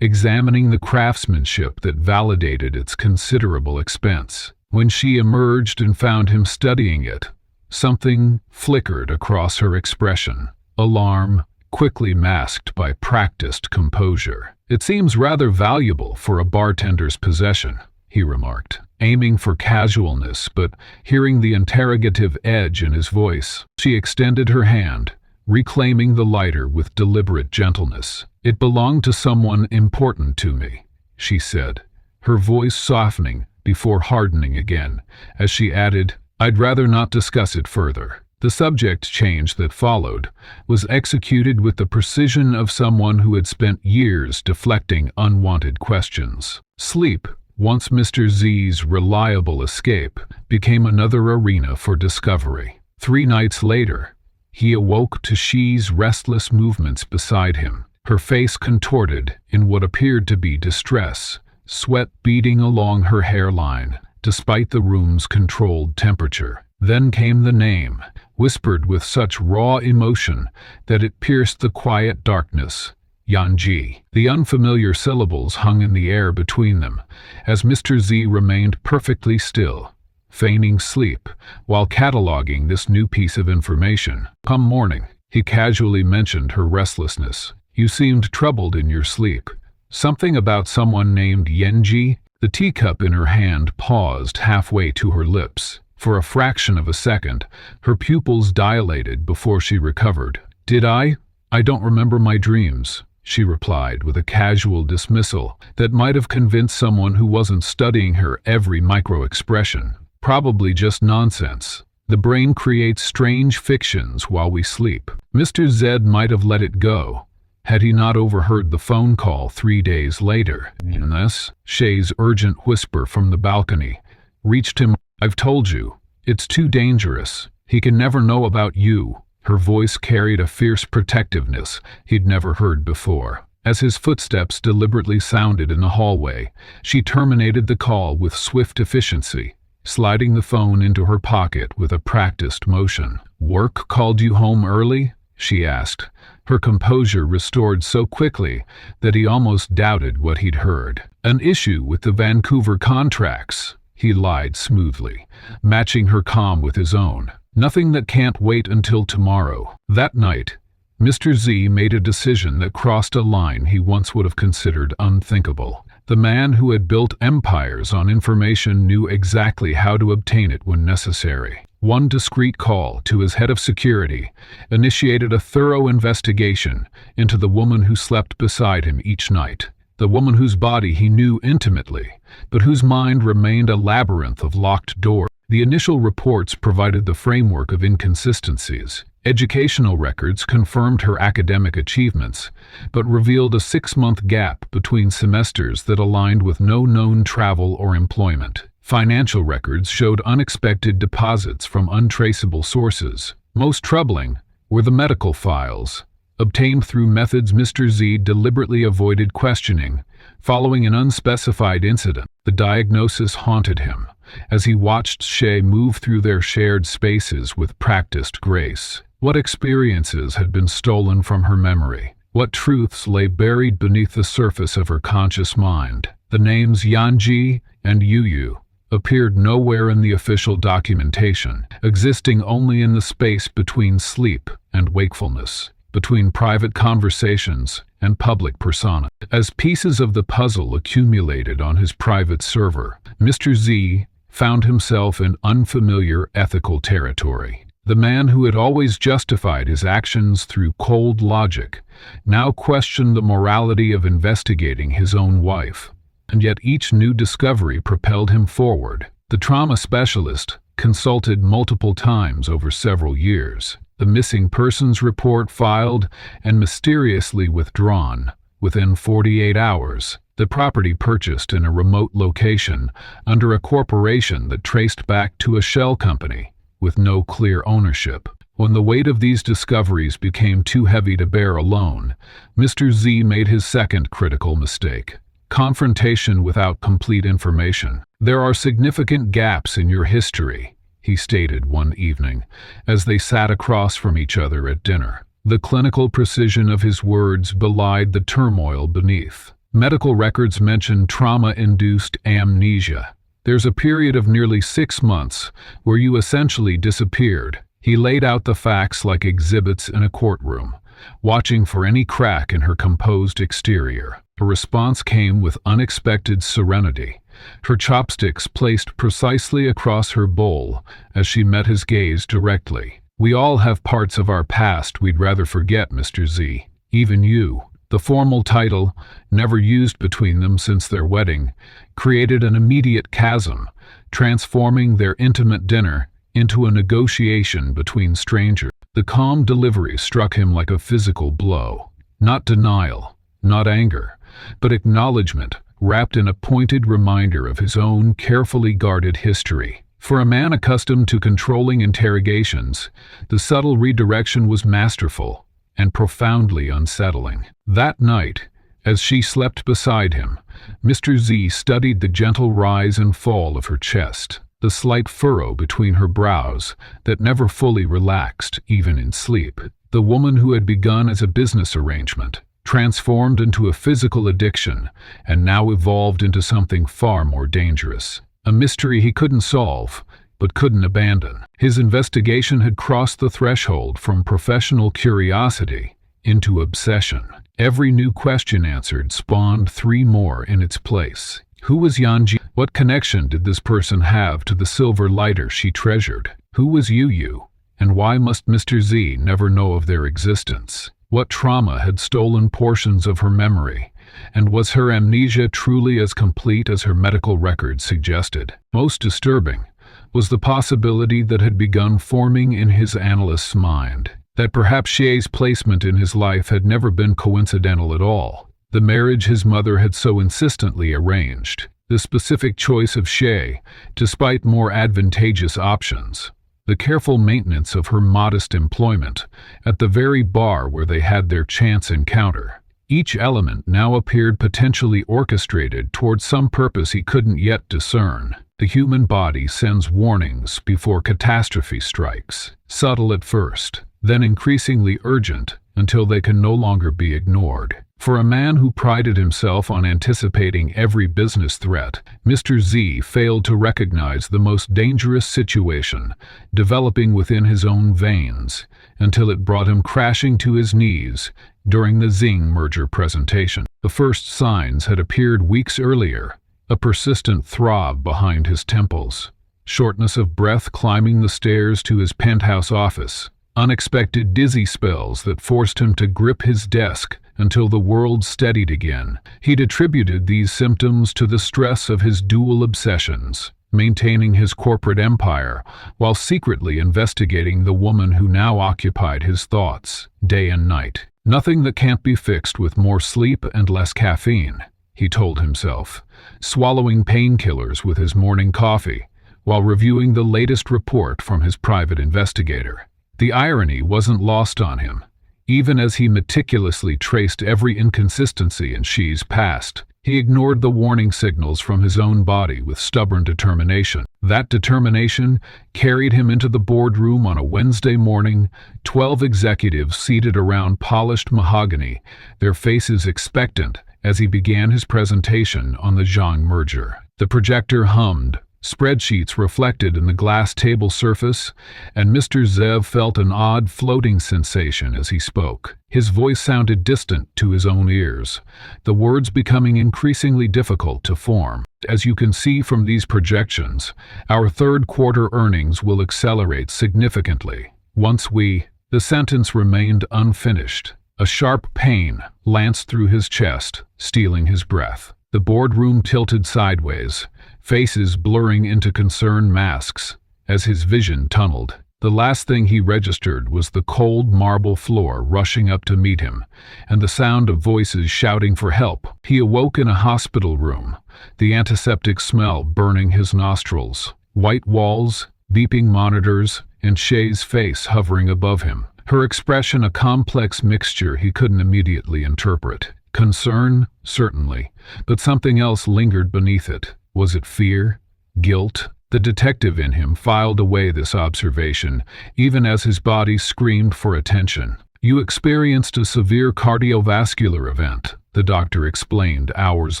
examining the craftsmanship that validated its considerable expense. When she emerged and found him studying it, something flickered across her expression, alarm quickly masked by practiced composure. "It seems rather valuable for a bartender's possession," he remarked, aiming for casualness but hearing the interrogative edge in his voice. She extended her hand, reclaiming the lighter with deliberate gentleness. "It belonged to someone important to me," she said, her voice softening before hardening again, as she added, "I'd rather not discuss it further." The subject change that followed was executed with the precision of someone who had spent years deflecting unwanted questions. Sleep, once Mr. Z's reliable escape, became another arena for discovery. 3 nights later, he awoke to She's restless movements beside him, her face contorted in what appeared to be distress, sweat beading along her hairline, despite the room's controlled temperature. Then came the name, whispered with such raw emotion that it pierced the quiet darkness. Yanji. The unfamiliar syllables hung in the air between them, as Mr. Z remained perfectly still, feigning sleep, while cataloging this new piece of information. Come morning, he casually mentioned her restlessness. "You seemed troubled in your sleep. Something about someone named Yenji?" The teacup in her hand paused halfway to her lips. For a fraction of a second, her pupils dilated before she recovered. "Did I? I don't remember my dreams," she replied with a casual dismissal that might have convinced someone who wasn't studying her every micro-expression. "Probably just nonsense. The brain creates strange fictions while we sleep." Mr. Z might have let it go, had he not overheard the phone call 3 days later. "ONS?" Shay's urgent whisper from the balcony reached him. "I've told you, it's too dangerous. He can never know about you." Her voice carried a fierce protectiveness he'd never heard before. As his footsteps deliberately sounded in the hallway, she terminated the call with swift efficiency, sliding the phone into her pocket with a practiced motion. "Work called you home early?" she asked, her composure restored so quickly that he almost doubted what he'd heard. "An issue with the Vancouver contracts," he lied smoothly, matching her calm with his own. "Nothing that can't wait until tomorrow." That night, Mr. Z made a decision that crossed a line he once would have considered unthinkable. The man who had built empires on information knew exactly how to obtain it when necessary. One discreet call to his head of security initiated a thorough investigation into the woman who slept beside him each night. The woman whose body he knew intimately, but whose mind remained a labyrinth of locked doors. The initial reports provided the framework of inconsistencies. Educational records confirmed her academic achievements, but revealed a 6-month gap between semesters that aligned with no known travel or employment. Financial records showed unexpected deposits from untraceable sources. Most troubling were the medical files, obtained through methods Mr. Z deliberately avoided questioning. Following an unspecified incident, the diagnosis haunted him as he watched Shay move through their shared spaces with practiced grace. What experiences had been stolen from her memory? What truths lay buried beneath the surface of her conscious mind? The names Yanji and Yuyu appeared nowhere in the official documentation, existing only in the space between sleep and wakefulness, between private conversations and public persona. As pieces of the puzzle accumulated on his private server, Mr. Z found himself in unfamiliar ethical territory. The man who had always justified his actions through cold logic now questioned the morality of investigating his own wife. And yet each new discovery propelled him forward. The trauma specialist consulted multiple times over several years. The missing persons report filed and mysteriously withdrawn within 48 hours. The property purchased in a remote location under a corporation that traced back to a shell company with no clear ownership. When the weight of these discoveries became too heavy to bear alone, Mr. Z made his second critical mistake: confrontation without complete information. "There are significant gaps in your history," he stated one evening, as they sat across from each other at dinner. The clinical precision of his words belied the turmoil beneath. Medical records mention trauma-induced amnesia. "There's a period of nearly 6 months where you essentially disappeared." He laid out the facts like exhibits in a courtroom, watching for any crack in her composed exterior. Her response came with unexpected serenity, her chopsticks placed precisely across her bowl as she met his gaze directly. "We all have parts of our past we'd rather forget, Mr. Z. Even you." The formal title, never used between them since their wedding, created an immediate chasm, transforming their intimate dinner into a negotiation between strangers. The calm delivery struck him like a physical blow. Not denial, not anger, but acknowledgement, wrapped in a pointed reminder of his own carefully guarded history. For a man accustomed to controlling interrogations, the subtle redirection was masterful and profoundly unsettling. That night, as she slept beside him, Mr. Z studied the gentle rise and fall of her chest, the slight furrow between her brows that never fully relaxed, even in sleep. The woman who had begun as a business arrangement, transformed into a physical addiction, and now evolved into something far more dangerous. A mystery he couldn't solve, but couldn't abandon. His investigation had crossed the threshold from professional curiosity into obsession. Every new question answered spawned 3 more in its place. Who was Yanji? What connection did this person have to the silver lighter she treasured? Who was Yuyu? And why must Mr. Z never know of their existence? What trauma had stolen portions of her memory? And was her amnesia truly as complete as her medical records suggested? Most disturbing was the possibility that had begun forming in his analyst's mind, that perhaps Shay's placement in his life had never been coincidental at all. The marriage his mother had so insistently arranged, the specific choice of Shay, despite more advantageous options, the careful maintenance of her modest employment at the very bar where they had their chance encounter. Each element now appeared potentially orchestrated toward some purpose he couldn't yet discern. The human body sends warnings before catastrophe strikes, subtle at first, then increasingly urgent until they can no longer be ignored. For a man who prided himself on anticipating every business threat, Mr. Z failed to recognize the most dangerous situation developing within his own veins until it brought him crashing to his knees during the Zing merger presentation. The first signs had appeared weeks earlier, a persistent throb behind his temples, shortness of breath climbing the stairs to his penthouse office, unexpected dizzy spells that forced him to grip his desk until the world steadied again. He'd attributed these symptoms to the stress of his dual obsessions, maintaining his corporate empire while secretly investigating the woman who now occupied his thoughts, day and night. Nothing that can't be fixed with more sleep and less caffeine, he told himself, swallowing painkillers with his morning coffee, while reviewing the latest report from his private investigator. The irony wasn't lost on him. Even as he meticulously traced every inconsistency in Xi's past, he ignored the warning signals from his own body with stubborn determination. That determination carried him into the boardroom on a Wednesday morning, 12 executives seated around polished mahogany, their faces expectant as he began his presentation on the Zhang merger. The projector hummed, spreadsheets reflected in the glass table surface, and Mr. Zev felt an odd floating sensation as he spoke. His voice sounded distant to his own ears, the words becoming increasingly difficult to form. As you can see from these projections, our third quarter earnings will accelerate significantly. The sentence remained unfinished. A sharp pain lanced through his chest, stealing his breath. The boardroom tilted sideways, faces blurring into concerned masks as his vision tunneled. The last thing he registered was the cold marble floor rushing up to meet him, and the sound of voices shouting for help. He awoke in a hospital room, the antiseptic smell burning his nostrils, white walls, beeping monitors, and Shay's face hovering above him. Her expression a complex mixture he couldn't immediately interpret. Concern, certainly, but something else lingered beneath it. Was it fear? Guilt? The detective in him filed away this observation, even as his body screamed for attention. You experienced a severe cardiovascular event, the doctor explained hours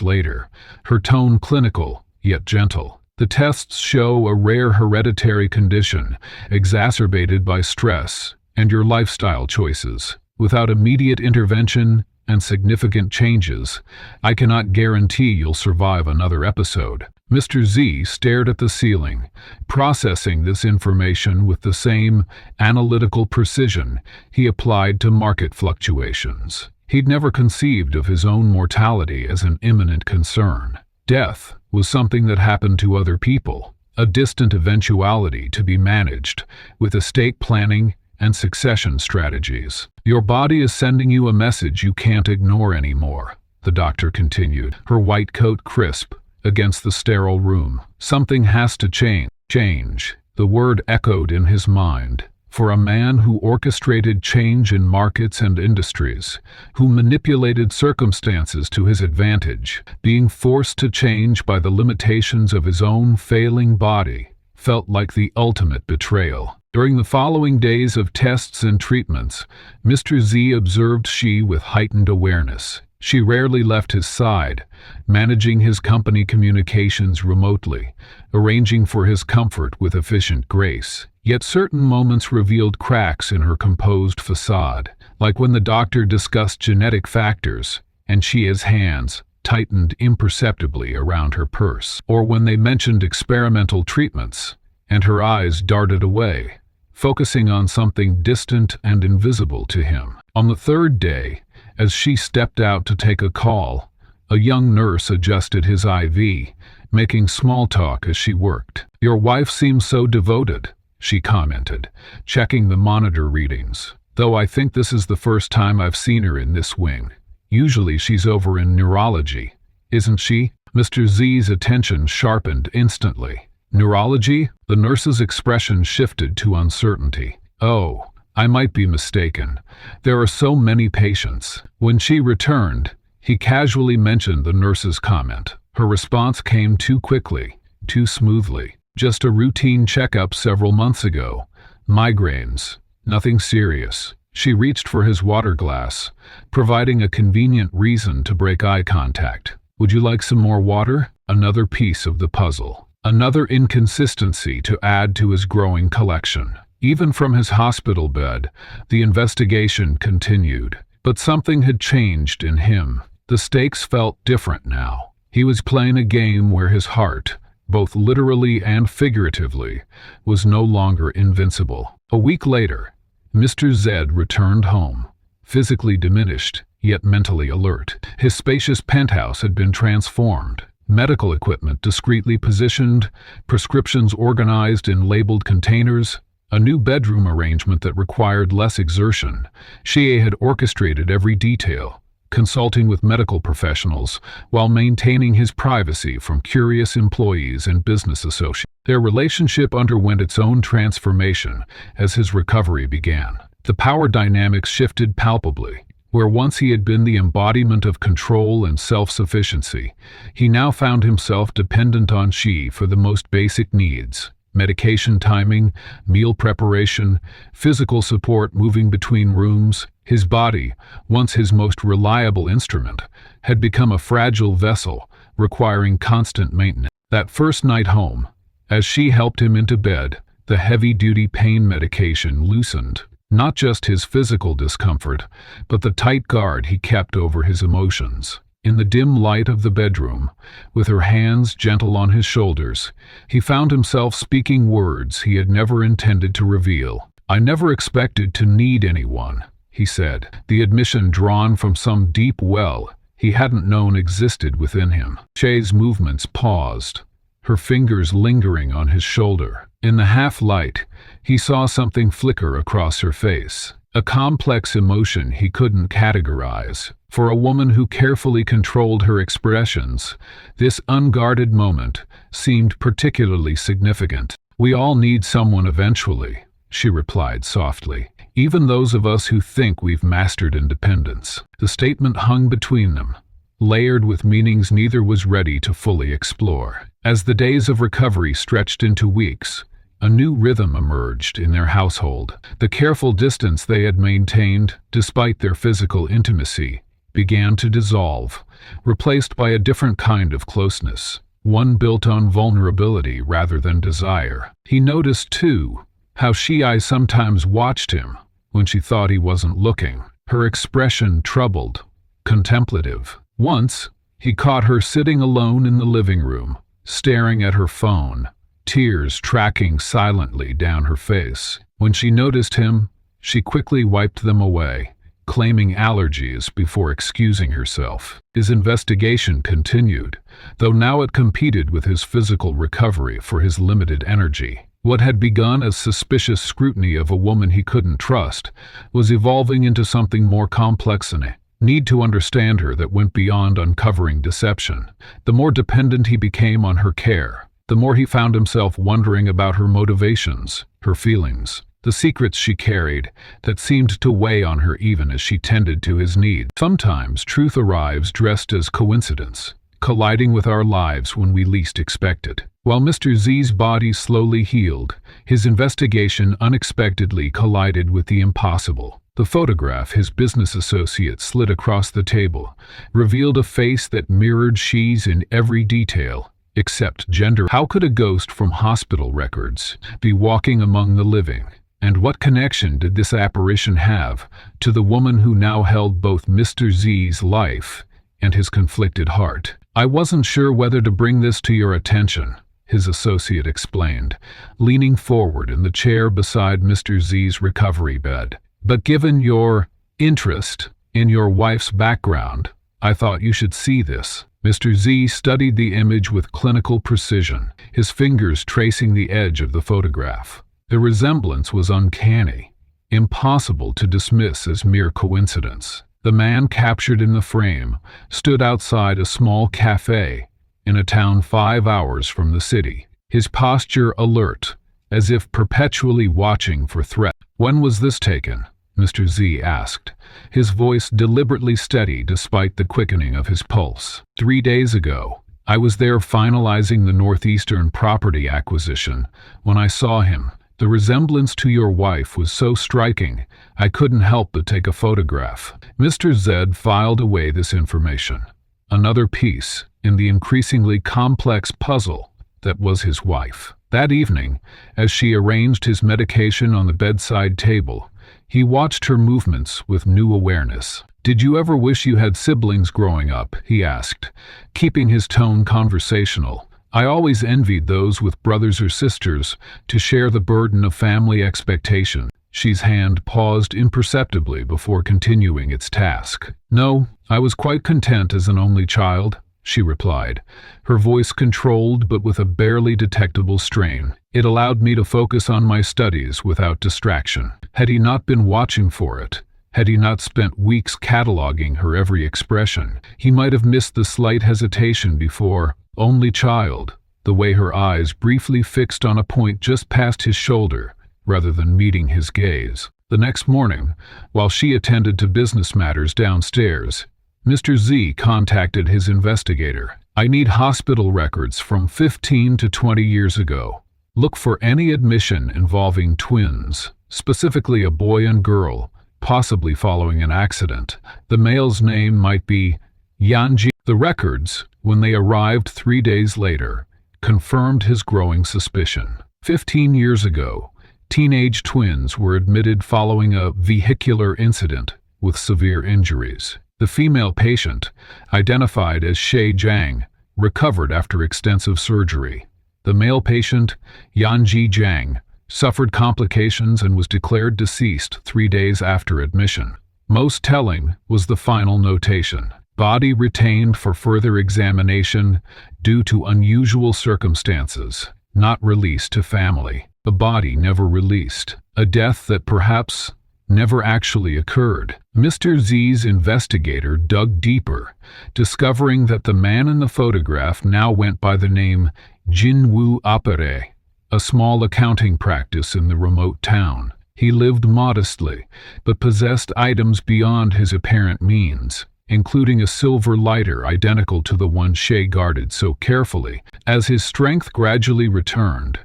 later, her tone clinical, yet gentle. The tests show a rare hereditary condition, exacerbated by stress and your lifestyle choices. Without immediate intervention and significant changes, I cannot guarantee you'll survive another episode. Mr. Z stared at the ceiling, processing this information with the same analytical precision he applied to market fluctuations. He'd never conceived of his own mortality as an imminent concern. Death was something that happened to other people, a distant eventuality to be managed with estate planning and succession strategies. Your body is sending you a message you can't ignore anymore, the doctor continued, her white coat crisp against the sterile room. Something has to change. Change. The word echoed in his mind. For a man who orchestrated change in markets and industries, who manipulated circumstances to his advantage, being forced to change by the limitations of his own failing body felt like the ultimate betrayal. During the following days of tests and treatments, Mr. Z observed Xi with heightened awareness. She rarely left his side, managing his company communications remotely, arranging for his comfort with efficient grace. Yet certain moments revealed cracks in her composed facade, like when the doctor discussed genetic factors, and Xi's hands tightened imperceptibly around her purse, or when they mentioned experimental treatments, and her eyes darted away, focusing on something distant and invisible to him. On the third day, as she stepped out to take a call, a young nurse adjusted his IV, making small talk as she worked. Your wife seems so devoted, she commented, checking the monitor readings. Though I think this is the first time I've seen her in this wing. Usually she's over in neurology, isn't she? Mr. Z's attention sharpened instantly. Neurology? The nurse's expression shifted to uncertainty. Oh, I might be mistaken. There are so many patients. When she returned, he casually mentioned the nurse's comment. Her response came too quickly, too smoothly. Just a routine checkup several months ago. Migraines. Nothing serious. She reached for his water glass, providing a convenient reason to break eye contact. "Would you like some more water?" Another piece of the puzzle. Another inconsistency to add to his growing collection. Even from his hospital bed, the investigation continued. But something had changed in him. The stakes felt different now. He was playing a game where his heart, both literally and figuratively, was no longer invincible. A week later, Mr. Z returned home, physically diminished, yet mentally alert. His spacious penthouse had been transformed. Medical equipment discreetly positioned, prescriptions organized in labeled containers, a new bedroom arrangement that required less exertion. She had orchestrated every detail, consulting with medical professionals while maintaining his privacy from curious employees and business associates. Their relationship underwent its own transformation as his recovery began. The power dynamics shifted palpably. Where once he had been the embodiment of control and self-sufficiency, he now found himself dependent on she for the most basic needs: medication timing, meal preparation, physical support moving between rooms. His body, once his most reliable instrument, had become a fragile vessel, requiring constant maintenance. That first night home, as she helped him into bed, the heavy-duty pain medication loosened not just his physical discomfort, but the tight guard he kept over his emotions. In the dim light of the bedroom, with her hands gentle on his shoulders, he found himself speaking words he had never intended to reveal. "I never expected to need anyone," he said, the admission drawn from some deep well he hadn't known existed within him. Shay's movements paused, her fingers lingering on his shoulder. In the half-light, he saw something flicker across her face, a complex emotion he couldn't categorize. For a woman who carefully controlled her expressions, this unguarded moment seemed particularly significant. "We all need someone eventually," she replied softly, "even those of us who think we've mastered independence." The statement hung between them, layered with meanings neither was ready to fully explore. As the days of recovery stretched into weeks, a new rhythm emerged in their household. The careful distance they had maintained, despite their physical intimacy, began to dissolve, replaced by a different kind of closeness, one built on vulnerability rather than desire. He noticed, too, how she sometimes watched him when she thought he wasn't looking, her expression troubled, contemplative. Once, he caught her sitting alone in the living room, staring at her phone, tears tracking silently down her face. When she noticed him, she quickly wiped them away, claiming allergies before excusing herself. His investigation continued, though now it competed with his physical recovery for his limited energy. What had begun as suspicious scrutiny of a woman he couldn't trust was evolving into something more complex than a need to understand her that went beyond uncovering deception. The more dependent he became on her care, the more he found himself wondering about her motivations, her feelings, the secrets she carried that seemed to weigh on her even as she tended to his needs. Sometimes truth arrives dressed as coincidence, colliding with our lives when we least expect it. While Mr. Z's body slowly healed, his investigation unexpectedly collided with the impossible. The photograph his business associate slid across the table revealed a face that mirrored she's in every detail, except gender. How could a ghost from hospital records be walking among the living? And what connection did this apparition have to the woman who now held both Mr. Z's life and his conflicted heart? "I wasn't sure whether to bring this to your attention," his associate explained, leaning forward in the chair beside Mr. Z's recovery bed. "But given your interest in your wife's background, I thought you should see this." Mr. Z studied the image with clinical precision, his fingers tracing the edge of the photograph. The resemblance was uncanny, impossible to dismiss as mere coincidence. The man captured in the frame stood outside a small cafe in a town 5 hours from the city, his posture alert, as if perpetually watching for threats. "When was this taken?" Mr. Z asked, his voice deliberately steady despite the quickening of his pulse. 3 days ago. I was there finalizing the northeastern property acquisition when I saw him, The resemblance to your wife was so striking, I couldn't help but take a photograph. Mr. Z filed away this information. Another piece in the increasingly complex puzzle that was his wife. That evening, as she arranged his medication on the bedside table, he watched her movements with new awareness. "Did you ever wish you had siblings growing up?" he asked, keeping his tone conversational. "I always envied those with brothers or sisters to share the burden of family expectation." She's hand paused imperceptibly before continuing its task. "No, I was quite content as an only child," she replied, her voice controlled but with a barely detectable strain. "It allowed me to focus on my studies without distraction." Had he not been watching for it, had he not spent weeks cataloging her every expression, he might have missed the slight hesitation before "only child," the way her eyes briefly fixed on a point just past his shoulder, rather than meeting his gaze. The next morning, while she attended to business matters downstairs, Mr. Z contacted his investigator. "I need hospital records from 15 to 20 years ago. Look for any admission involving twins, specifically a boy and girl, possibly following an accident. The male's name might be Yanji." The records, when they arrived 3 days later, confirmed his growing suspicion. 15 years ago, teenage twins were admitted following a vehicular incident with severe injuries. The female patient, identified as Shay Jiang, recovered after extensive surgery. The male patient, Yanji Jiang, suffered complications and was declared deceased 3 days after admission. Most telling was the final notation: "Body retained for further examination due to unusual circumstances, not released to family." A body never released. A death that perhaps never actually occurred. Mr. Z's investigator dug deeper, discovering that the man in the photograph now went by the name Jinwoo Apare, a small accounting practice in the remote town. He lived modestly, but possessed items beyond his apparent means, including a silver lighter identical to the one Shay guarded so carefully. As his strength gradually returned,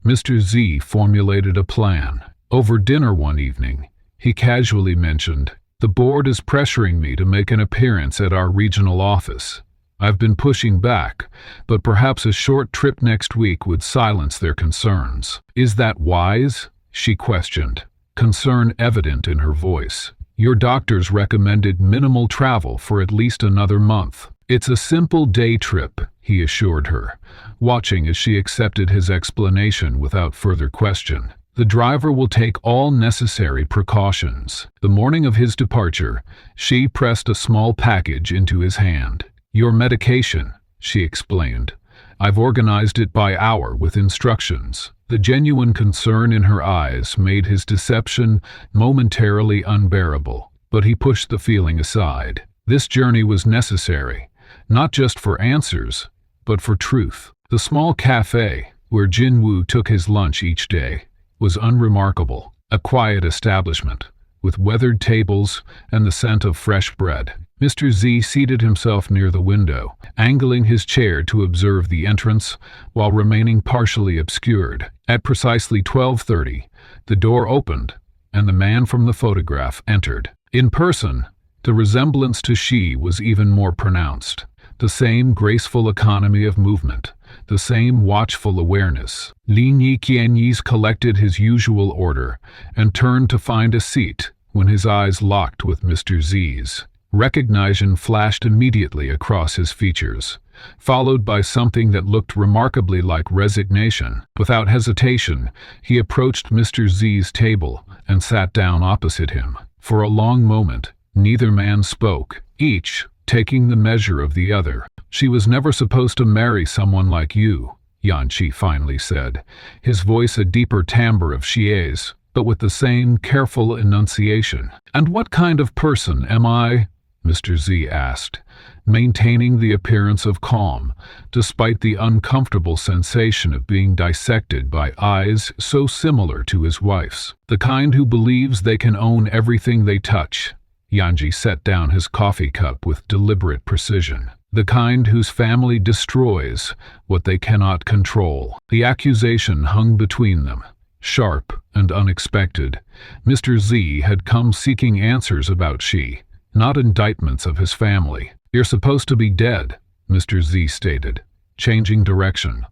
Mr. Z formulated a plan. Over dinner one evening, he casually mentioned, "The board is pressuring me to make an appearance at our regional office. I've been pushing back, but perhaps a short trip next week would silence their concerns." "Is that wise?" she questioned, concern evident in her voice. "Your doctors recommended minimal travel for at least another month." "It's a simple day trip," he assured her, watching as she accepted his explanation without further question. "The driver will take all necessary precautions." The morning of his departure, she pressed a small package into his hand. "Your medication," she explained. "I've organized it by hour with instructions." The genuine concern in her eyes made his deception momentarily unbearable, but he pushed the feeling aside. This journey was necessary, not just for answers, but for truth. The small cafe, where Jinwoo took his lunch each day, was unremarkable. A quiet establishment, with weathered tables and the scent of fresh bread. Mr. Z seated himself near the window, angling his chair to observe the entrance while remaining partially obscured. At precisely 12:30, the door opened, and the man from the photograph entered. In person, the resemblance to She was even more pronounced. The same graceful economy of movement, the same watchful awareness. Lin Yiqianyis collected his usual order and turned to find a seat when his eyes locked with Mr. Z's. Recognition flashed immediately across his features, followed by something that looked remarkably like resignation. Without hesitation, he approached Mr. Z's table and sat down opposite him. For a long moment, neither man spoke, each taking the measure of the other. "She was never supposed to marry someone like you," Yanchi finally said, his voice a deeper timbre of Xie's, but with the same careful enunciation. "And what kind of person am I?" Mr. Z asked, maintaining the appearance of calm, despite the uncomfortable sensation of being dissected by eyes so similar to his wife's. "The kind who believes they can own everything they touch." Yanji set down his coffee cup with deliberate precision. "The kind whose family destroys what they cannot control." The accusation hung between them, sharp and unexpected. Mr. Z had come seeking answers about she, not indictments of his family. "You're supposed to be dead," Mr. Z stated, changing direction.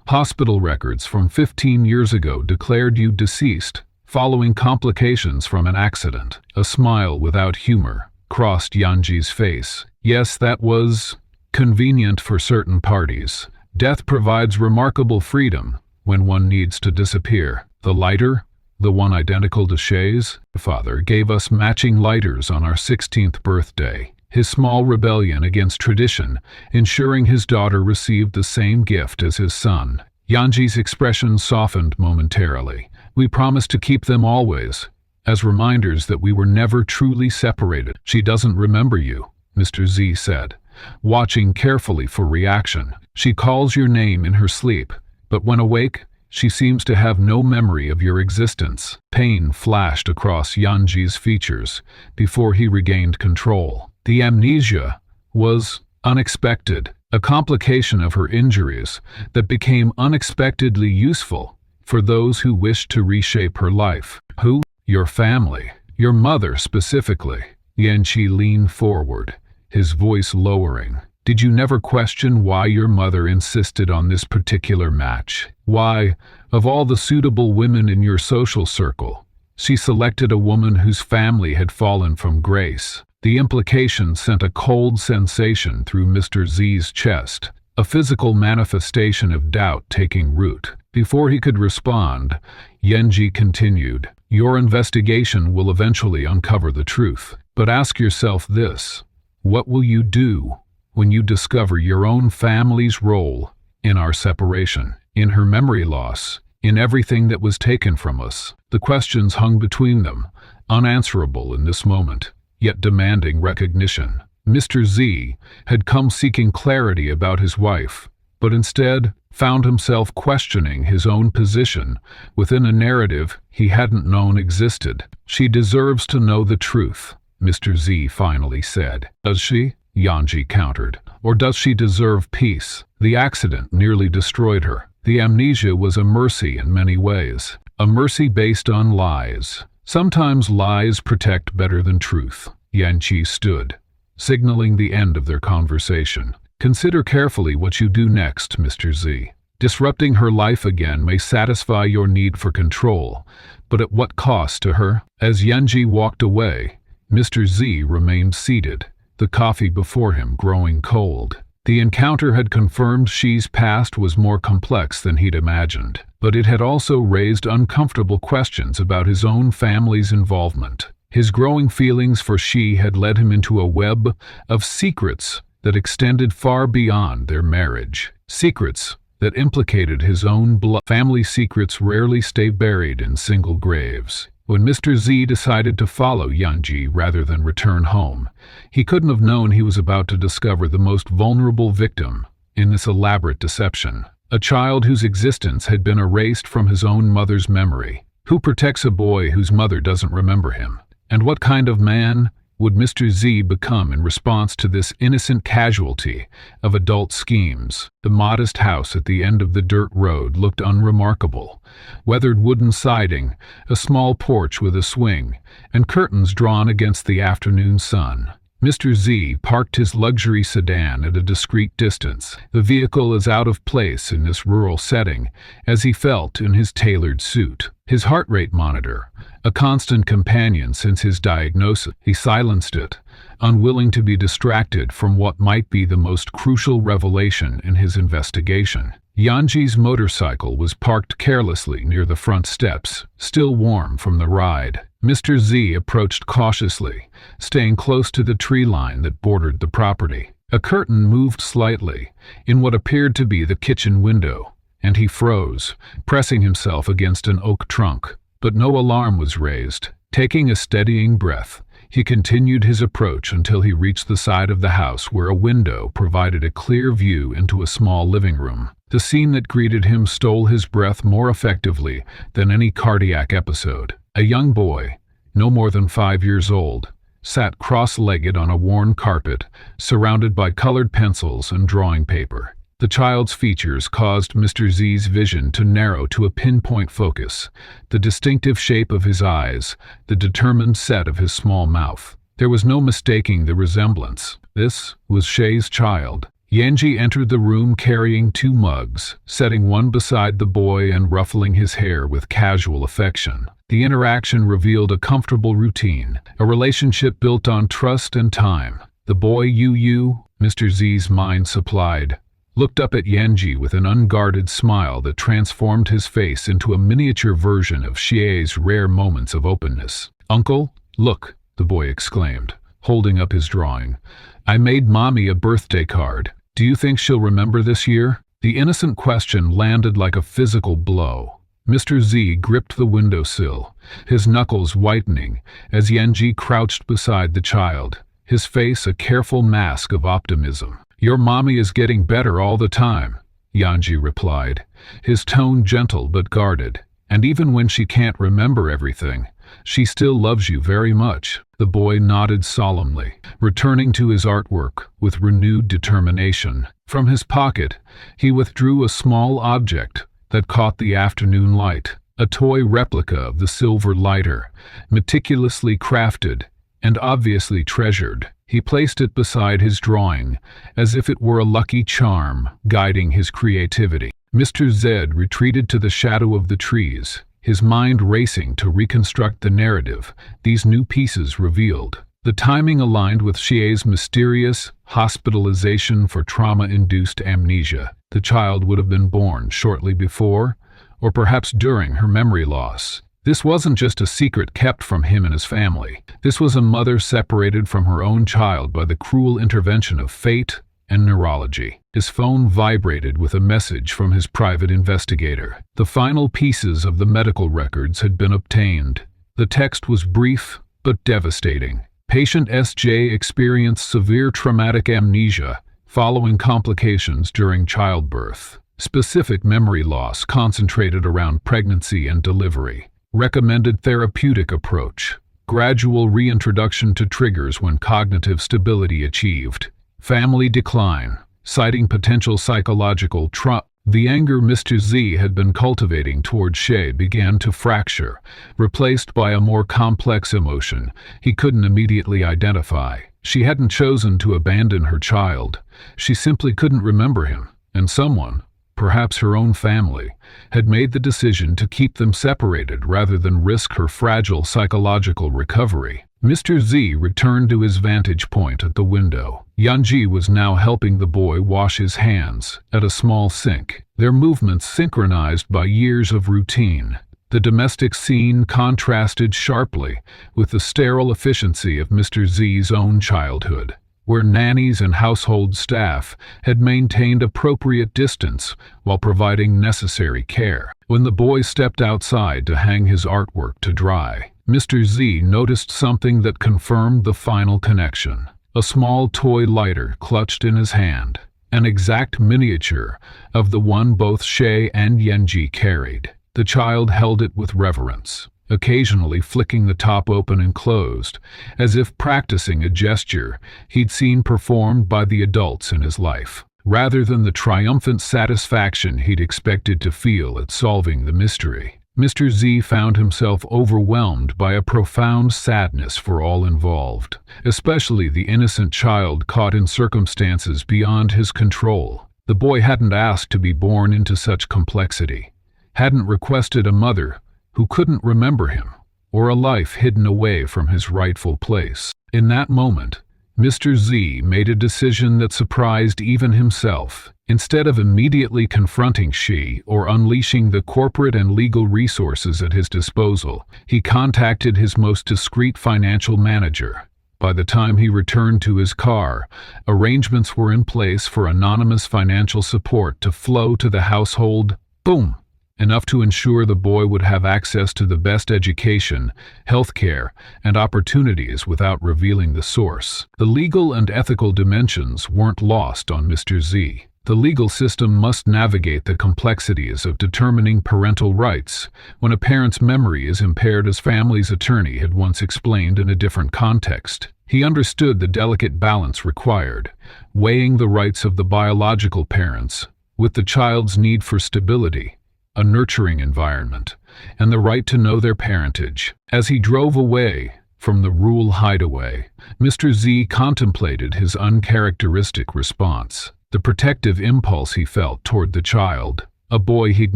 "Hospital records from 15 years ago declared you deceased, following complications from an accident." A smile without humor crossed Yanji's face. "Yes, that was convenient for certain parties. Death provides remarkable freedom when one needs to disappear. The lighter, the one identical to Shay's, father gave us matching lighters on our 16th birthday. His small rebellion against tradition, ensuring his daughter received the same gift as his son." Yanji's expression softened momentarily. "We promised to keep them always, as reminders that we were never truly separated." "She doesn't remember you," Mr. Z said, watching carefully for reaction. "She calls your name in her sleep, but when awake, she seems to have no memory of your existence." Pain flashed across Yanji's features before he regained control. The amnesia was unexpected, a complication of her injuries that became unexpectedly useful for those who wished to reshape her life. "Who? Your family. Your mother specifically." Yanqi leaned forward, his voice lowering. "Did you never question why your mother insisted on this particular match? Why, of all the suitable women in your social circle, she selected a woman whose family had fallen from grace?" The implication sent a cold sensation through Mr. Z's chest, a physical manifestation of doubt taking root. Before he could respond, Yanji continued, "Your investigation will eventually uncover the truth. But ask yourself this: what will you do when you discover your own family's role in our separation, in her memory loss, in everything that was taken from us?" The questions hung between them, unanswerable in this moment, yet demanding recognition. Mr. Z had come seeking clarity about his wife, but instead found himself questioning his own position within a narrative he hadn't known existed. "She deserves to know the truth," Mr. Z finally said. "Does she?" Yanji countered. "Or does she deserve peace? The accident nearly destroyed her. The amnesia was a mercy in many ways, a mercy based on lies. Sometimes lies protect better than truth." Yanqi stood, signaling the end of their conversation. "Consider carefully what you do next, Mr. Z. Disrupting her life again may satisfy your need for control, but at what cost to her?" As Yanji walked away, Mr. Z remained seated, the coffee before him growing cold. The encounter had confirmed Shi's past was more complex than he'd imagined, but it had also raised uncomfortable questions about his own family's involvement. His growing feelings for Shi had led him into a web of secrets that extended far beyond their marriage. Secrets that implicated his own blood. Family secrets rarely stay buried in single graves. When Mr. Z decided to follow Yanji rather than return home, he couldn't have known he was about to discover the most vulnerable victim in this elaborate deception. A child whose existence had been erased from his own mother's memory. Who protects a boy whose mother doesn't remember him? And what kind of man would Mr. Z become in response to this innocent casualty of adult schemes? The modest house at the end of the dirt road looked unremarkable. Weathered wooden siding, a small porch with a swing, and curtains drawn against the afternoon sun. Mr. Z parked his luxury sedan at a discreet distance. The vehicle is out of place in this rural setting, as he felt in his tailored suit. His heart rate monitor, a constant companion since his diagnosis, he silenced it, unwilling to be distracted from what might be the most crucial revelation in his investigation. Yanji's motorcycle was parked carelessly near the front steps, still warm from the ride. Mr. Z approached cautiously, staying close to the tree line that bordered the property. A curtain moved slightly in what appeared to be the kitchen window, and he froze, pressing himself against an oak trunk. But no alarm was raised. Taking a steadying breath, he continued his approach until he reached the side of the house where a window provided a clear view into a small living room. The scene that greeted him stole his breath more effectively than any cardiac episode. A young boy, no more than 5 years old, sat cross-legged on a worn carpet, surrounded by colored pencils and drawing paper. The child's features caused Mr. Z's vision to narrow to a pinpoint focus, the distinctive shape of his eyes, the determined set of his small mouth. There was no mistaking the resemblance. This was Shay's child. Yanji entered the room carrying 2 mugs, setting one beside the boy and ruffling his hair with casual affection. The interaction revealed a comfortable routine, a relationship built on trust and time. The boy Yu, Mr. Z's mind supplied, looked up at Yanji with an unguarded smile that transformed his face into a miniature version of Xie's rare moments of openness. "Uncle, look," the boy exclaimed, holding up his drawing. "I made Mommy a birthday card. Do you think she'll remember this year?" The innocent question landed like a physical blow. Mr. Z gripped the windowsill, his knuckles whitening as Yanji crouched beside the child, his face a careful mask of optimism. "Your mommy is getting better all the time," Yanji replied, his tone gentle but guarded. "And even when she can't remember everything, she still loves you very much." The boy nodded solemnly, returning to his artwork with renewed determination. From his pocket, he withdrew a small object that caught the afternoon light, a toy replica of the silver lighter, meticulously crafted and obviously treasured. He placed it beside his drawing, as if it were a lucky charm guiding his creativity. Mr. Z retreated to the shadow of the trees, his mind racing to reconstruct the narrative these new pieces revealed. The timing aligned with Xie's mysterious hospitalization for trauma-induced amnesia. The child would have been born shortly before, or perhaps during her memory loss. This wasn't just a secret kept from him and his family. This was a mother separated from her own child by the cruel intervention of fate and neurology. His phone vibrated with a message from his private investigator. The final pieces of the medical records had been obtained. The text was brief but devastating. Patient S.J. experienced severe traumatic amnesia following complications during childbirth. Specific memory loss concentrated around pregnancy and delivery. Recommended therapeutic approach: gradual reintroduction to triggers when cognitive stability achieved. Family decline, citing potential psychological trauma. The anger Mr. Z had been cultivating toward Xie began to fracture, replaced by a more complex emotion he couldn't immediately identify. She hadn't chosen to abandon her child. She simply couldn't remember him, and someone, perhaps her own family, had made the decision to keep them separated rather than risk her fragile psychological recovery. Mr. Z returned to his vantage point at the window. Yanji was now helping the boy wash his hands at a small sink, their movements synchronized by years of routine. The domestic scene contrasted sharply with the sterile efficiency of Mr. Z's own childhood, where nannies and household staff had maintained appropriate distance while providing necessary care. When the boy stepped outside to hang his artwork to dry, Mr. Z noticed something that confirmed the final connection. A small toy lighter clutched in his hand, an exact miniature of the one both Xie and Yanji carried. The child held it with reverence, occasionally flicking the top open and closed, as if practicing a gesture he'd seen performed by the adults in his life, rather than the triumphant satisfaction he'd expected to feel at solving the mystery. Mr. Z found himself overwhelmed by a profound sadness for all involved, especially the innocent child caught in circumstances beyond his control. The boy hadn't asked to be born into such complexity, hadn't requested a mother who couldn't remember him, or a life hidden away from his rightful place. In that moment, Mr. Z made a decision that surprised even himself. Instead of immediately confronting Xie or unleashing the corporate and legal resources at his disposal, he contacted his most discreet financial manager. By the time he returned to his car, arrangements were in place for anonymous financial support to flow to the household. Boom! Enough to ensure the boy would have access to the best education, healthcare, and opportunities without revealing the source. The legal and ethical dimensions weren't lost on Mr. Z. The legal system must navigate the complexities of determining parental rights when a parent's memory is impaired, as family's attorney had once explained in a different context. He understood the delicate balance required, weighing the rights of the biological parents with the child's need for stability, a nurturing environment, and the right to know their parentage. As he drove away from the rural hideaway, Mr. Z contemplated his uncharacteristic response, the protective impulse he felt toward the child, a boy he'd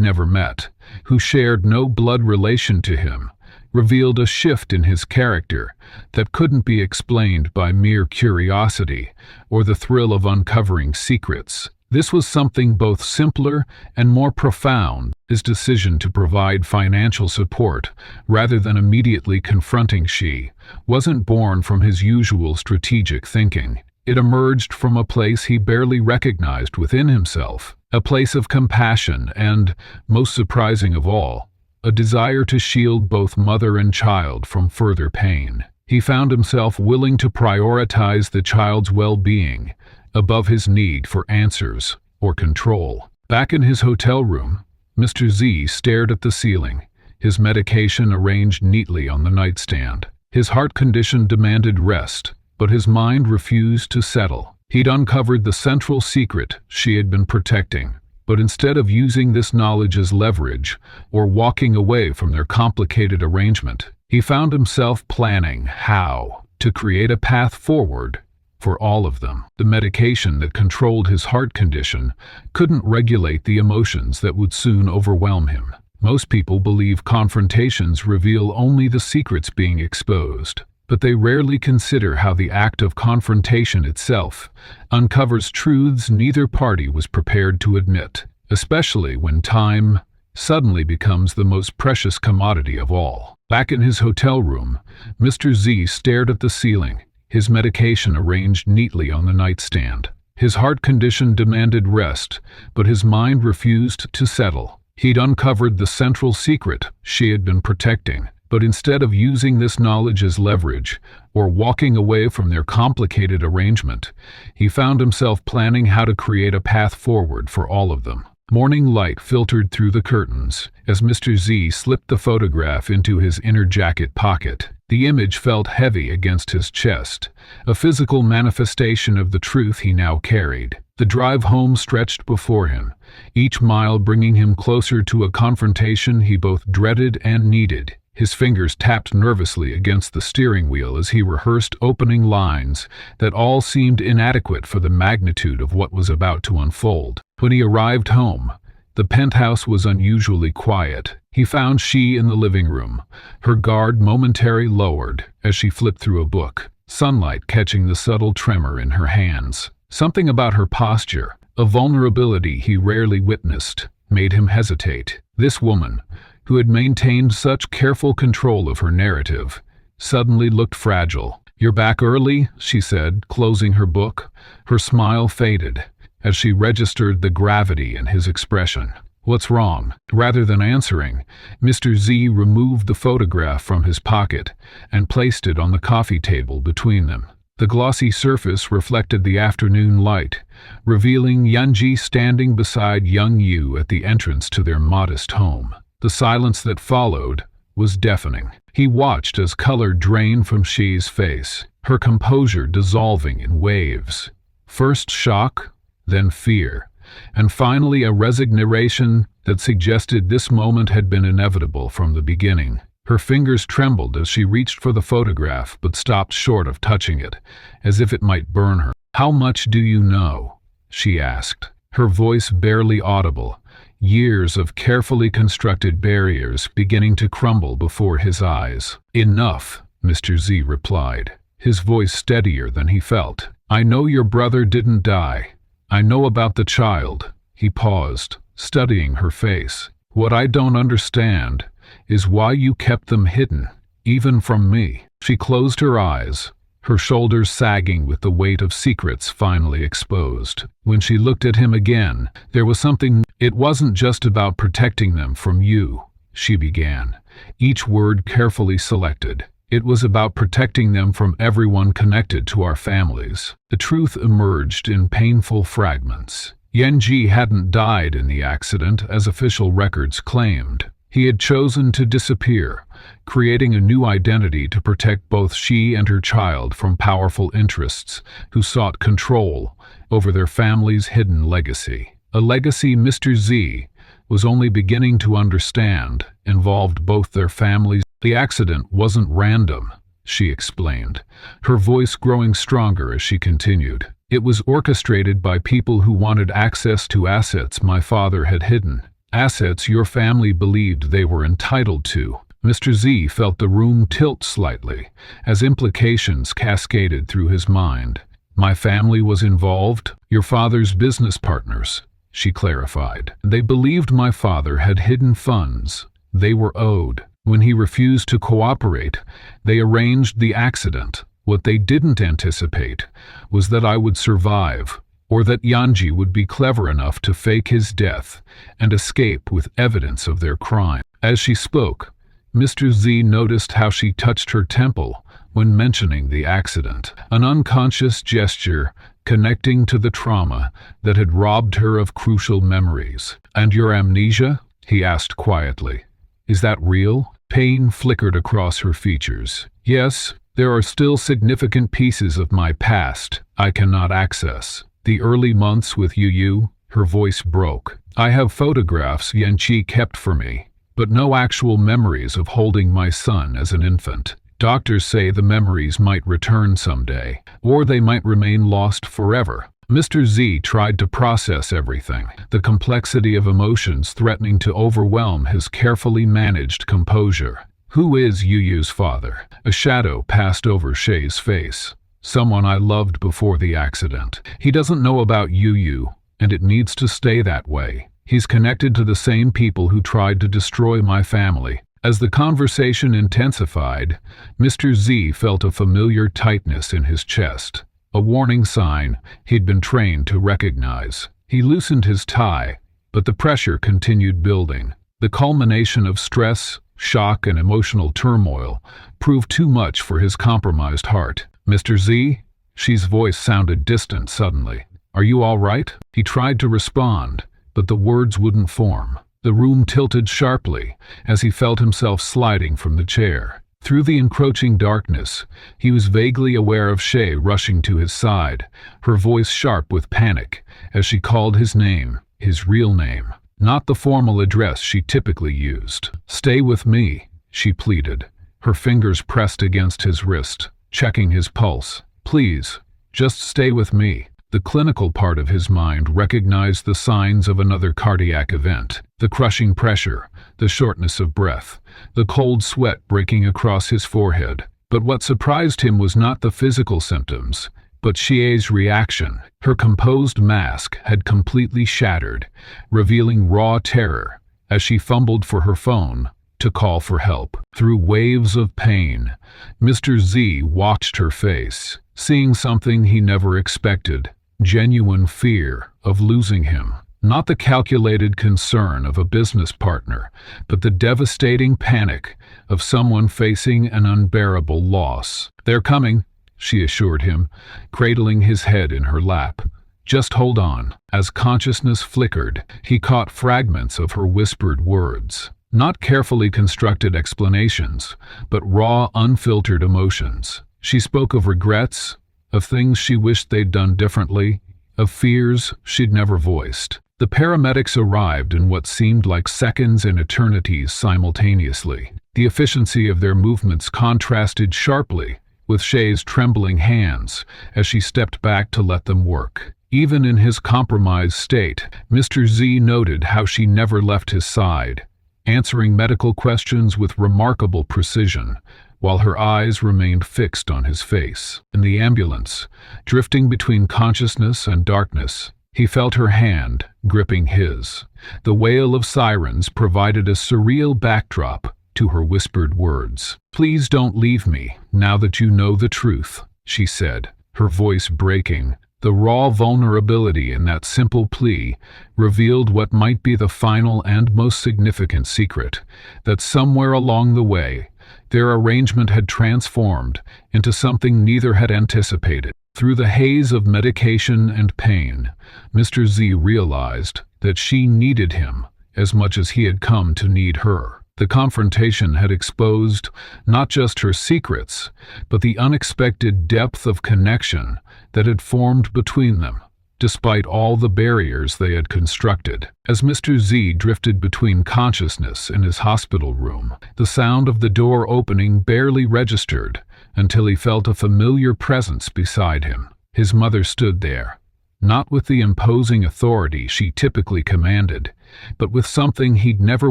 never met, who shared no blood relation to him, revealed a shift in his character that couldn't be explained by mere curiosity or the thrill of uncovering secrets. This was something both simpler and more profound. His decision to provide financial support rather than immediately confronting she wasn't born from his usual strategic thinking. It emerged from a place he barely recognized within himself, a place of compassion and, most surprising of all, a desire to shield both mother and child from further pain. He found himself willing to prioritize the child's well-being above his need for answers or control. Back in his hotel room, Mr. Z stared at the ceiling, his medication arranged neatly on the nightstand. His heart condition demanded rest, but his mind refused to settle. He'd uncovered the central secret she had been protecting, but instead of using this knowledge as leverage or walking away from their complicated arrangement, he found himself planning how to create a path forward for all of them. The medication that controlled his heart condition couldn't regulate the emotions that would soon overwhelm him. Most people believe confrontations reveal only the secrets being exposed, but they rarely consider how the act of confrontation itself uncovers truths neither party was prepared to admit, especially when time suddenly becomes the most precious commodity of all. Back in his hotel room, Mr. Z stared at the ceiling, his medication arranged neatly on the nightstand. His heart condition demanded rest, but his mind refused to settle. He'd uncovered the central secret she had been protecting, but instead of using this knowledge as leverage or walking away from their complicated arrangement, he found himself planning how to create a path forward for all of them. Morning light filtered through the curtains as Mr. Z slipped the photograph into his inner jacket pocket. The image felt heavy against his chest, a physical manifestation of the truth he now carried. The drive home stretched before him, each mile bringing him closer to a confrontation he both dreaded and needed. His fingers tapped nervously against the steering wheel as he rehearsed opening lines that all seemed inadequate for the magnitude of what was about to unfold. When he arrived home, the penthouse was unusually quiet. He found she in the living room, her guard momentarily lowered as she flipped through a book, sunlight catching the subtle tremor in her hands. Something about her posture, a vulnerability he rarely witnessed, made him hesitate. This woman, who had maintained such careful control of her narrative, suddenly looked fragile. "You're back early," she said, closing her book. Her smile faded as she registered the gravity in his expression. "What's wrong?" Rather than answering, Mr. Z removed the photograph from his pocket and placed it on the coffee table between them. The glossy surface reflected the afternoon light, revealing Yunji standing beside young Yu at the entrance to their modest home. The silence that followed was deafening. He watched as color drained from Shi's face, her composure dissolving in waves. First shock, then fear, and finally a resignation that suggested this moment had been inevitable from the beginning. Her fingers trembled as she reached for the photograph but stopped short of touching it, as if it might burn her. "How much do you know?" she asked, her voice barely audible, years of carefully constructed barriers beginning to crumble before his eyes. "Enough," Mr. Z replied, his voice steadier than he felt. "I know your brother didn't die. I know about the child." He paused, studying her face. "What I don't understand is why you kept them hidden, even from me." She closed her eyes, her shoulders sagging with the weight of secrets finally exposed. When she looked at him again, there was something. "It wasn't just about protecting them from you," she began, each word carefully selected. "It was about protecting them from everyone connected to our families." The truth emerged in painful fragments. Yenji hadn't died in the accident, as official records claimed. He had chosen to disappear, creating a new identity to protect both she and her child from powerful interests who sought control over their family's hidden legacy. A legacy Mr. Z was only beginning to understand involved both their families. The accident wasn't random, she explained, her voice growing stronger as she continued. It was orchestrated by people who wanted access to assets my father had hidden, assets your family believed they were entitled to. Mr. Z felt the room tilt slightly as implications cascaded through his mind. My family was involved, your father's business partners, she clarified. They believed my father had hidden funds they were owed. When he refused to cooperate, they arranged the accident. What they didn't anticipate was that I would survive, or that Yanji would be clever enough to fake his death and escape with evidence of their crime. As she spoke, Mr. Z noticed how she touched her temple when mentioning the accident, an unconscious gesture connecting to the trauma that had robbed her of crucial memories. And your amnesia? He asked quietly. Is that real? Pain flickered across her features. Yes, there are still significant pieces of my past I cannot access. The early months with Yu, her voice broke. I have photographs Yanqi kept for me, but no actual memories of holding my son as an infant. Doctors say the memories might return someday, or they might remain lost forever. Mr. Z tried to process everything, the complexity of emotions threatening to overwhelm his carefully managed composure. Who is Yu's father? A shadow passed over Shay's face. Someone I loved before the accident. He doesn't know about Yu, and it needs to stay that way. He's connected to the same people who tried to destroy my family. As the conversation intensified, Mr. Z felt a familiar tightness in his chest, a warning sign he'd been trained to recognize. He loosened his tie, but the pressure continued building. The culmination of stress, shock, and emotional turmoil proved too much for his compromised heart. Mr. Z? She's voice sounded distant suddenly. Are you all right? He tried to respond, but the words wouldn't form. The room tilted sharply as he felt himself sliding from the chair. Through the encroaching darkness, he was vaguely aware of Shay rushing to his side, her voice sharp with panic as she called his name, his real name, not the formal address she typically used. Stay with me, she pleaded, her fingers pressed against his wrist, checking his pulse. Please, just stay with me. The clinical part of his mind recognized the signs of another cardiac event, the crushing pressure, the shortness of breath, the cold sweat breaking across his forehead. But what surprised him was not the physical symptoms, but Xie's reaction. Her composed mask had completely shattered, revealing raw terror as she fumbled for her phone to call for help. Through waves of pain, Mr. Z watched her face, seeing something he never expected. Genuine fear of losing him. Not the calculated concern of a business partner, but the devastating panic of someone facing an unbearable loss. They're coming, she assured him, cradling his head in her lap. Just hold on. As consciousness flickered, he caught fragments of her whispered words. Not carefully constructed explanations, but raw, unfiltered emotions. She spoke of regrets, of things she wished they'd done differently, of fears she'd never voiced. The paramedics arrived in what seemed like seconds and eternities simultaneously. The efficiency of their movements contrasted sharply with Shay's trembling hands as she stepped back to let them work. Even in his compromised state, Mr. Z noted how she never left his side, answering medical questions with remarkable precision, while her eyes remained fixed on his face. In the ambulance, drifting between consciousness and darkness, he felt her hand gripping his. The wail of sirens provided a surreal backdrop to her whispered words. Please don't leave me, now that you know the truth, she said, her voice breaking. The raw vulnerability in that simple plea revealed what might be the final and most significant secret, that somewhere along the way, their arrangement had transformed into something neither had anticipated. Through the haze of medication and pain, Mr. Z realized that she needed him as much as he had come to need her. The confrontation had exposed not just her secrets, but the unexpected depth of connection that had formed between them, despite all the barriers they had constructed. As Mr. Z drifted between consciousness in his hospital room, the sound of the door opening barely registered until he felt a familiar presence beside him. His mother stood there, not with the imposing authority she typically commanded, but with something he'd never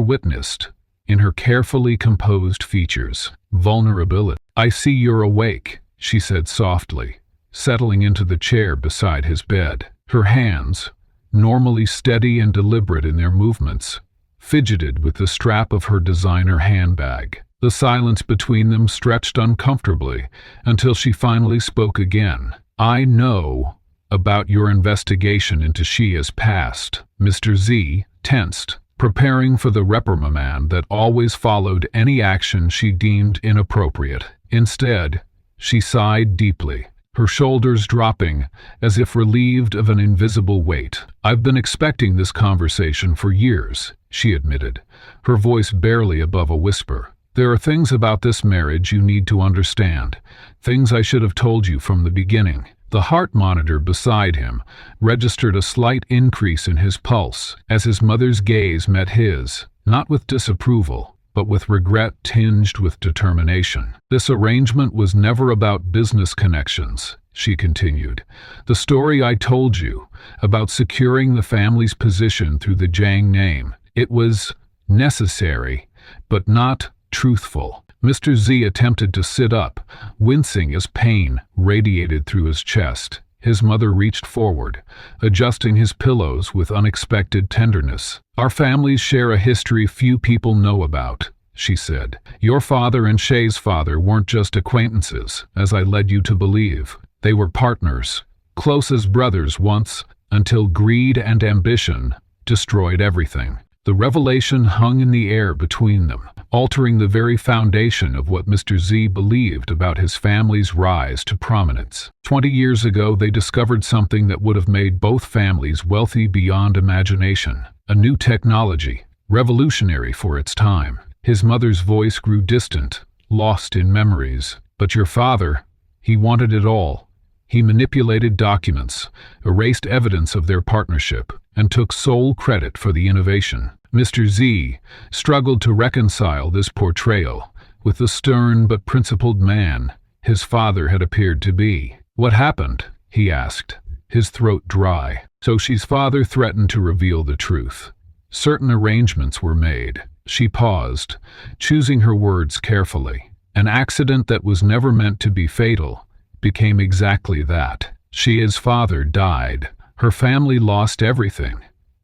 witnessed in her carefully composed features: vulnerability. "I see you're awake," she said softly, settling into the chair beside his bed. Her hands, normally steady and deliberate in their movements, fidgeted with the strap of her designer handbag. The silence between them stretched uncomfortably until she finally spoke again. "I know about your investigation into Shia's past." Mr. Z tensed, preparing for the reprimand that always followed any action she deemed inappropriate. Instead, she sighed deeply, her shoulders dropping as if relieved of an invisible weight. "I've been expecting this conversation for years," she admitted, her voice barely above a whisper. "There are things about this marriage you need to understand, things I should have told you from the beginning." The heart monitor beside him registered a slight increase in his pulse as his mother's gaze met his, not with disapproval, but with regret tinged with determination. "This arrangement was never about business connections," she continued. "The story I told you about securing the family's position through the Jiang name, it was necessary, but not truthful." Mr. Z attempted to sit up, wincing as pain radiated through his chest. His mother reached forward, adjusting his pillows with unexpected tenderness. "Our families share a history few people know about," she said. "Your father and Shay's father weren't just acquaintances, as I led you to believe. They were partners, close as brothers once, until greed and ambition destroyed everything." The revelation hung in the air between them, altering the very foundation of what Mr. Z believed about his family's rise to prominence. 20 years ago, they discovered something that would have made both families wealthy beyond imagination: a new technology, revolutionary for its time. His mother's voice grew distant, lost in memories. "But your father, he wanted it all. He manipulated documents, erased evidence of their partnership, and took sole credit for the innovation." Mr. Z struggled to reconcile this portrayal with the stern but principled man his father had appeared to be. "What happened?" he asked, his throat dry. "Sochi's father threatened to reveal the truth. Certain arrangements were made." She paused, choosing her words carefully. "An accident that was never meant to be fatal became exactly that. Shia's father died. Her family lost everything: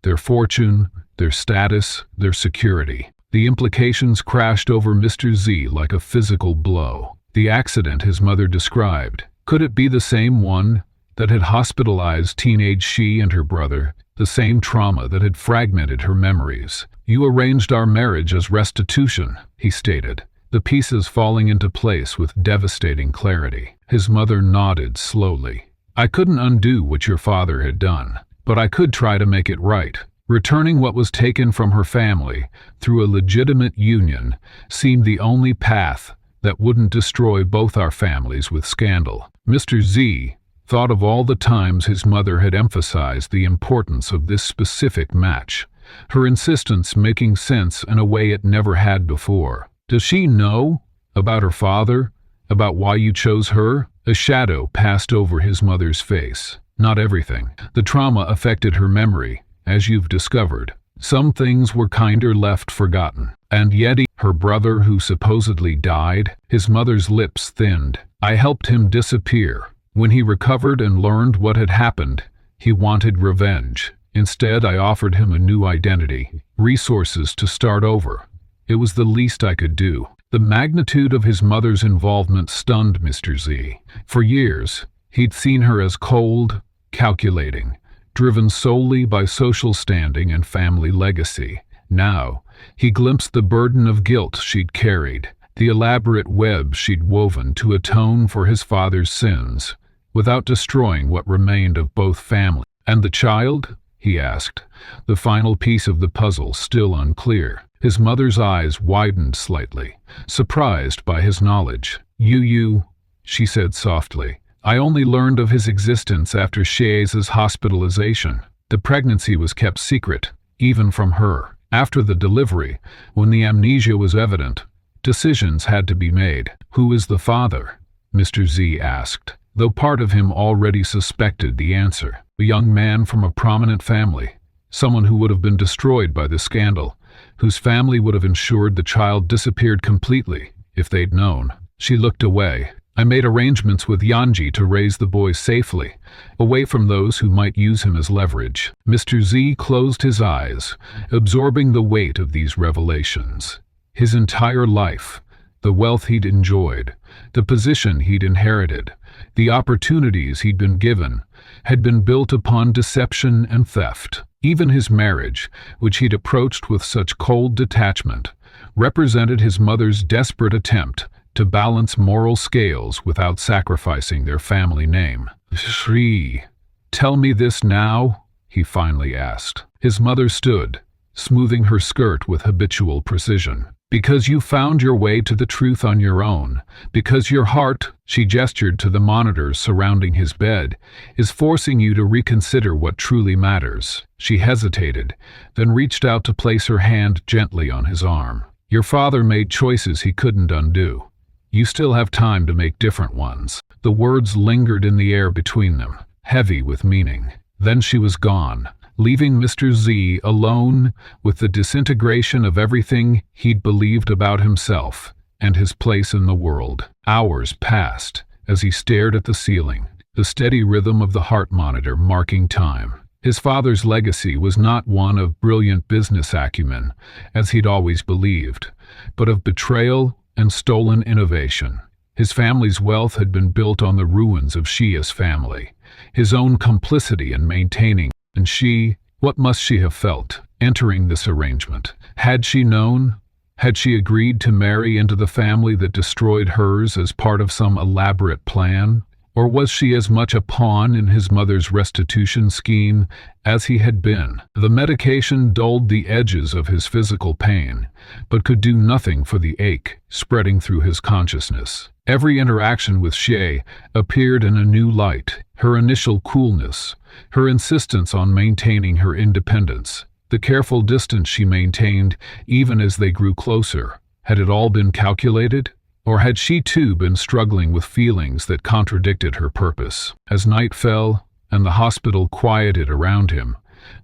their fortune, their status, their security." The implications crashed over Mr. Z like a physical blow. The accident his mother described, could it be the same one that had hospitalized teenage Shi and her brother, the same trauma that had fragmented her memories? "You arranged our marriage as restitution," he stated, the pieces falling into place with devastating clarity. His mother nodded slowly. "I couldn't undo what your father had done, but I could try to make it right." Returning what was taken from her family through a legitimate union seemed the only path that wouldn't destroy both our families with scandal. Mr. Z thought of all the times his mother had emphasized the importance of this specific match, her insistence making sense in a way it never had before. "Does she know about her father? About why you chose her?" A shadow passed over his mother's face. "Not everything. The trauma affected her memory, as you've discovered. Some things were kinder left forgotten. And Yeti, her brother who supposedly died," his mother's lips thinned. "I helped him disappear. When he recovered and learned what had happened, he wanted revenge. Instead, I offered him a new identity, resources to start over. It was the least I could do." The magnitude of his mother's involvement stunned Mr. Z. For years, he'd seen her as cold, calculating, driven solely by social standing and family legacy. Now, he glimpsed the burden of guilt she'd carried, the elaborate web she'd woven to atone for his father's sins, without destroying what remained of both families. "And the child?" he asked, the final piece of the puzzle still unclear. His mother's eyes widened slightly, surprised by his knowledge. You, she said softly. I only learned of his existence after Shays' hospitalization. The pregnancy was kept secret, even from her. After the delivery, when the amnesia was evident, decisions had to be made. Who is the father? Mr. Z asked, though part of him already suspected the answer. A young man from a prominent family, someone who would have been destroyed by the scandal, whose family would have ensured the child disappeared completely if they'd known. She looked away. I made arrangements with Yanji to raise the boy safely, away from those who might use him as leverage. Mr. Z closed his eyes, absorbing the weight of these revelations. His entire life, the wealth he'd enjoyed, the position he'd inherited, the opportunities he'd been given, had been built upon deception and theft. Even his marriage, which he'd approached with such cold detachment, represented his mother's desperate attempt to balance moral scales without sacrificing their family name. Shri, tell me this now, he finally asked. His mother stood, smoothing her skirt with habitual precision. Because you found your way to the truth on your own, because your heart, she gestured to the monitors surrounding his bed, is forcing you to reconsider what truly matters. She hesitated, then reached out to place her hand gently on his arm. Your father made choices he couldn't undo. You still have time to make different ones. The words lingered in the air between them, heavy with meaning. Then she was gone, leaving Mr. Z alone with the disintegration of everything he'd believed about himself and his place in the world. Hours passed as he stared at the ceiling, the steady rhythm of the heart monitor marking time. His father's legacy was not one of brilliant business acumen, as he'd always believed, but of betrayal and stolen innovation. His family's wealth had been built on the ruins of Shia's family, his own complicity in maintaining. And she, what must she have felt, entering this arrangement? Had she known? Had she agreed to marry into the family that destroyed hers as part of some elaborate plan? Or was she as much a pawn in his mother's restitution scheme as he had been? The medication dulled the edges of his physical pain, but could do nothing for the ache spreading through his consciousness. Every interaction with Shay appeared in a new light. Her initial coolness, her insistence on maintaining her independence, the careful distance she maintained even as they grew closer. Had it all been calculated? Or had she too been struggling with feelings that contradicted her purpose? As night fell and the hospital quieted around him,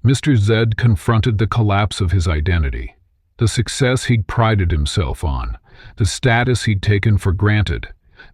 Mr. Z confronted the collapse of his identity. The success he'd prided himself on, the status he'd taken for granted,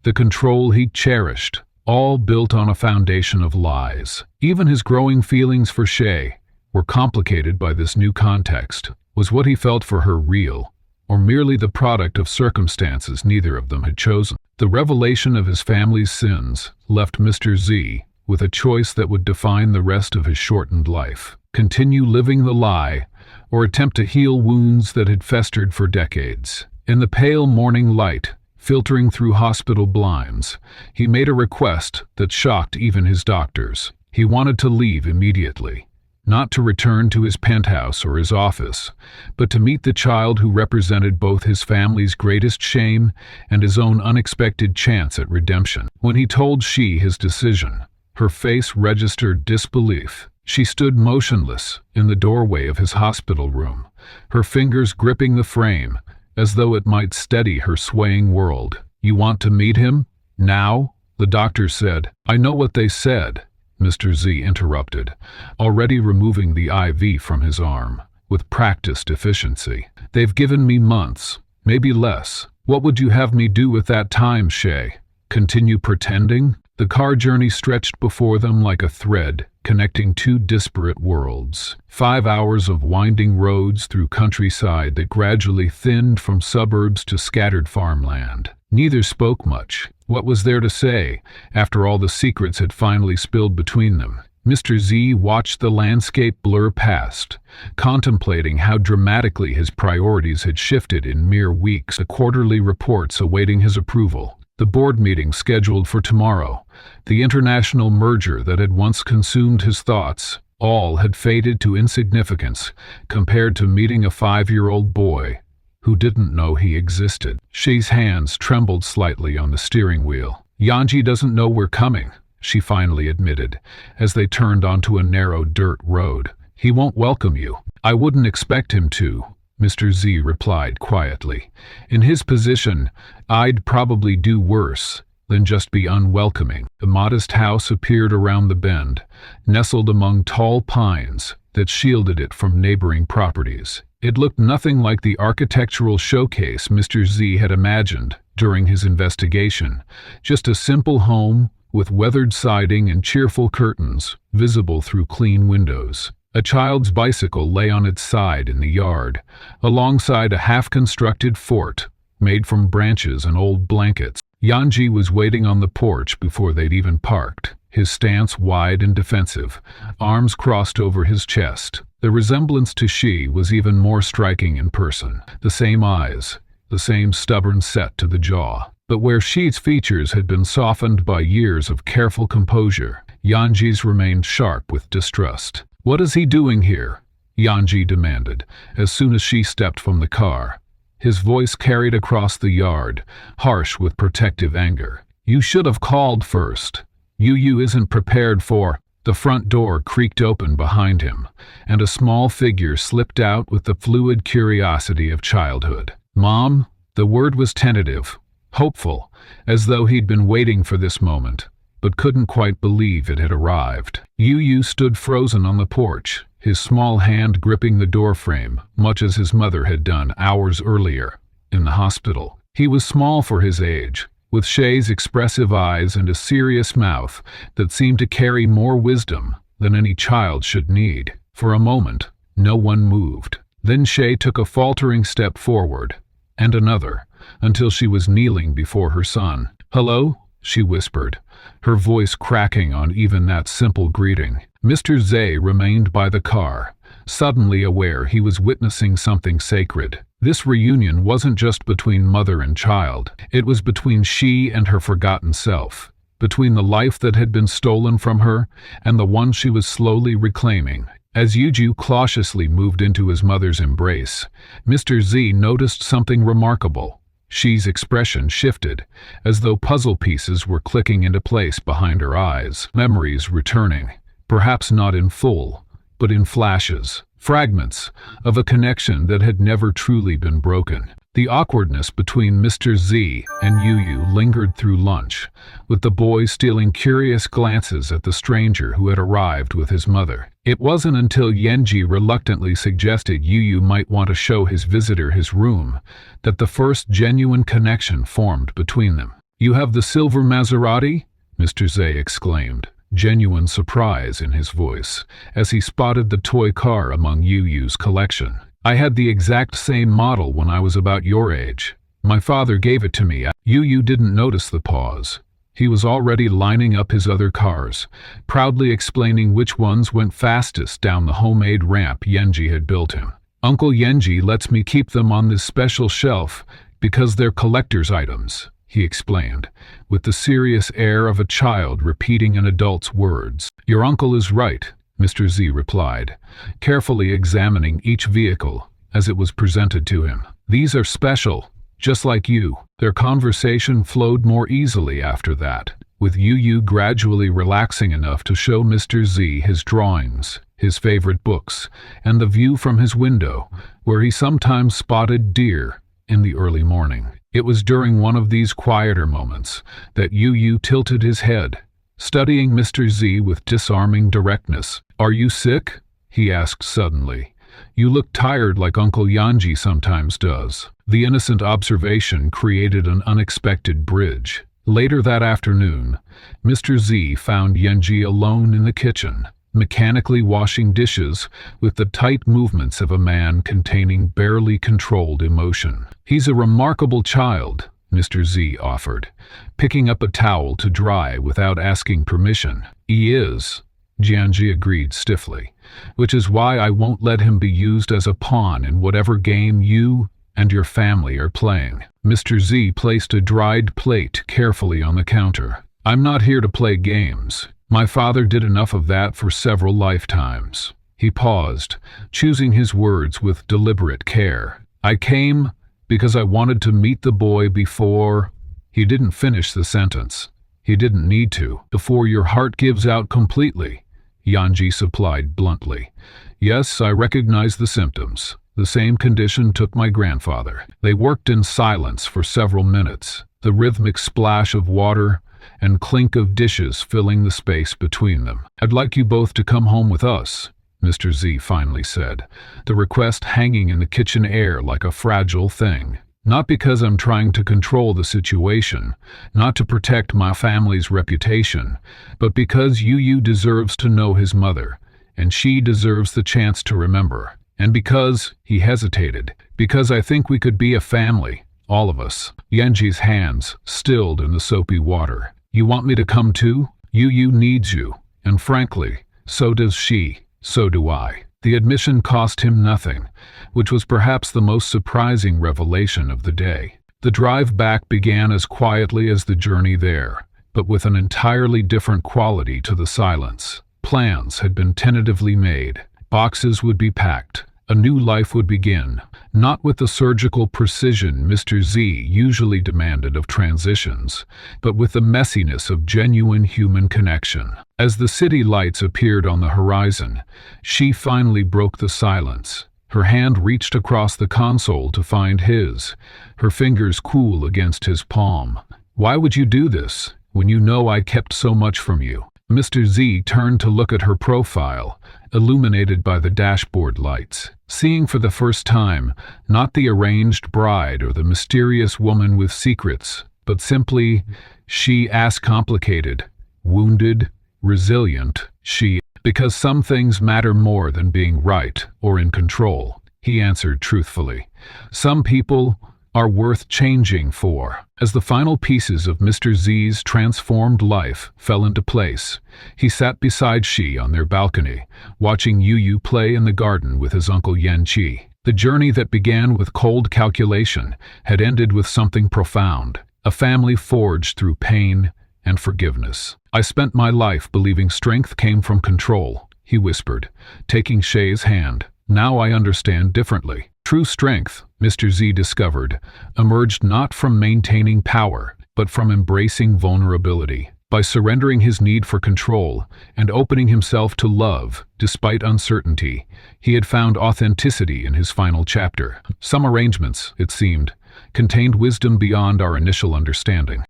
the control he'd cherished, all built on a foundation of lies. Even his growing feelings for Shay were complicated by this new context. Was what he felt for her real, or merely the product of circumstances neither of them had chosen? The revelation of his family's sins left Mr. Z with a choice that would define the rest of his shortened life. Continue living the lie, or attempt to heal wounds that had festered for decades. In the pale morning light, filtering through hospital blinds, he made a request that shocked even his doctors. He wanted to leave immediately. Not to return to his penthouse or his office, but to meet the child who represented both his family's greatest shame and his own unexpected chance at redemption. When he told She his decision, her face registered disbelief. She stood motionless in the doorway of his hospital room, her fingers gripping the frame, as though it might steady her swaying world. You want to meet him? Now? The doctor said. I know what they said, Mr. Z interrupted, already removing the IV from his arm, with practiced efficiency. They've given me months, maybe less. What would you have me do with that time, Shay? Continue pretending? The car journey stretched before them like a thread, connecting two disparate worlds. 5 hours of winding roads through countryside that gradually thinned from suburbs to scattered farmland. Neither spoke much. What was there to say, after all the secrets had finally spilled between them? Mr. Z watched the landscape blur past, contemplating how dramatically his priorities had shifted in mere weeks. The quarterly reports awaiting his approval. The board meeting scheduled for tomorrow. The international merger that had once consumed his thoughts All had faded to insignificance compared to meeting a 5-year-old boy who didn't know he existed. She's hands trembled slightly on the steering wheel. Yanji doesn't know we're coming, she finally admitted, as they turned onto a narrow dirt road. He won't welcome you. I wouldn't expect him to, Mr. Z replied quietly. In his position, I'd probably do worse than just be unwelcoming. The modest house appeared around the bend, nestled among tall pines that shielded it from neighboring properties. It looked nothing like the architectural showcase Mr. Z had imagined during his investigation, just a simple home with weathered siding and cheerful curtains visible through clean windows. A child's bicycle lay on its side in the yard, alongside a half-constructed fort made from branches and old blankets. Yanji was waiting on the porch before they'd even parked, his stance wide and defensive, arms crossed over his chest. The resemblance to She was even more striking in person. The same eyes, the same stubborn set to the jaw. But where She's features had been softened by years of careful composure, Yanji's remained sharp with distrust. "What is he doing here?" Yanji demanded, as soon as she stepped from the car. His voice carried across the yard, harsh with protective anger. "You should have called first. Yu isn't prepared for—" The front door creaked open behind him, and a small figure slipped out with the fluid curiosity of childhood. "Mom?" The word was tentative, hopeful, as though he'd been waiting for this moment, but couldn't quite believe it had arrived. Yu stood frozen on the porch, his small hand gripping the doorframe, much as his mother had done hours earlier, in the hospital. He was small for his age, with Shay's expressive eyes and a serious mouth that seemed to carry more wisdom than any child should need. For a moment, no one moved. Then Shay took a faltering step forward, and another, until she was kneeling before her son. "Hello?" she whispered, her voice cracking on even that simple greeting. Mr. Zay remained by the car, suddenly aware he was witnessing something sacred. This reunion wasn't just between mother and child. It was between She and her forgotten self, between the life that had been stolen from her and the one she was slowly reclaiming. As Yuju cautiously moved into his mother's embrace, Mr. Z noticed something remarkable. She's expression shifted, as though puzzle pieces were clicking into place behind her eyes, memories returning, perhaps not in full, but in flashes, fragments of a connection that had never truly been broken. The awkwardness between Mr. Z and Yu lingered through lunch, with the boy stealing curious glances at the stranger who had arrived with his mother. It wasn't until Yenji reluctantly suggested Yu might want to show his visitor his room that the first genuine connection formed between them. "You have the silver Maserati?" Mr. Zay exclaimed, genuine surprise in his voice, as he spotted the toy car among Yu's collection. "I had the exact same model when I was about your age. My father gave it to me." Yu didn't notice the pause. He was already lining up his other cars, proudly explaining which ones went fastest down the homemade ramp Yenji had built him. "Uncle Yenji lets me keep them on this special shelf because they're collector's items," he explained, with the serious air of a child repeating an adult's words. "Your uncle is right," Mr. Z replied, carefully examining each vehicle as it was presented to him. "These are special, just like you." Their conversation flowed more easily after that, with Yu gradually relaxing enough to show Mr. Z his drawings, his favorite books, and the view from his window, where he sometimes spotted deer in the early morning. It was during one of these quieter moments that Yu tilted his head, studying Mr. Z with disarming directness. "Are you sick?" he asked suddenly. "You look tired like Uncle Yanji sometimes does." The innocent observation created an unexpected bridge. Later that afternoon, Mr. Z found Yenji alone in the kitchen, mechanically washing dishes with the tight movements of a man containing barely controlled emotion. "He's a remarkable child," Mr. Z offered, picking up a towel to dry without asking permission. "He is," Jianji agreed stiffly, "which is why I won't let him be used as a pawn in whatever game you and your family are playing." Mr. Z placed a dried plate carefully on the counter. "I'm not here to play games," My father did enough of that for several lifetimes. He paused, choosing his words with deliberate care. I came because I wanted to meet the boy before... He didn't finish the sentence. He didn't need to. Before your heart gives out completely, Yanji supplied bluntly. Yes, I recognize the symptoms. The same condition took my grandfather. They worked in silence for several minutes, the rhythmic splash of water and clink of dishes filling the space between them. I'd like you both to come home with us, Mr. Z finally said, the request hanging in the kitchen air like a fragile thing. Not because I'm trying to control the situation, not to protect my family's reputation, but because Yu deserves to know his mother, and she deserves the chance to remember. And because, he hesitated, because I think we could be a family, all of us. Yanji's hands stilled in the soapy water. You want me to come too? Yu needs you, and frankly, so does she, so do I. The admission cost him nothing, which was perhaps the most surprising revelation of the day. The drive back began as quietly as the journey there, but with an entirely different quality to the silence. Plans had been tentatively made. Boxes would be packed. A new life would begin, not with the surgical precision Mr. Z usually demanded of transitions, but with the messiness of genuine human connection. As the city lights appeared on the horizon, she finally broke the silence. Her hand reached across the console to find his, her fingers cool against his palm. Why would you do this, when you know I kept so much from you? Mr. Z turned to look at her profile, illuminated by the dashboard lights, seeing for the first time not the arranged bride or the mysterious woman with secrets, but simply she, as complicated, wounded, resilient, she. Because some things matter more than being right or in control, he answered truthfully. Some people are worth changing for. As the final pieces of Mr. Z's transformed life fell into place, he sat beside she on their balcony, watching Yu play in the garden with his uncle Yanqi. The journey that began with cold calculation had ended with something profound, a family forged through pain and forgiveness. I spent my life believing strength came from control, he whispered, taking Shay's hand. Now I understand differently. True strength, Mr. Z discovered, emerged not from maintaining power, but from embracing vulnerability. By surrendering his need for control and opening himself to love, despite uncertainty, he had found authenticity in his final chapter. Some arrangements, it seemed, contained wisdom beyond our initial understanding.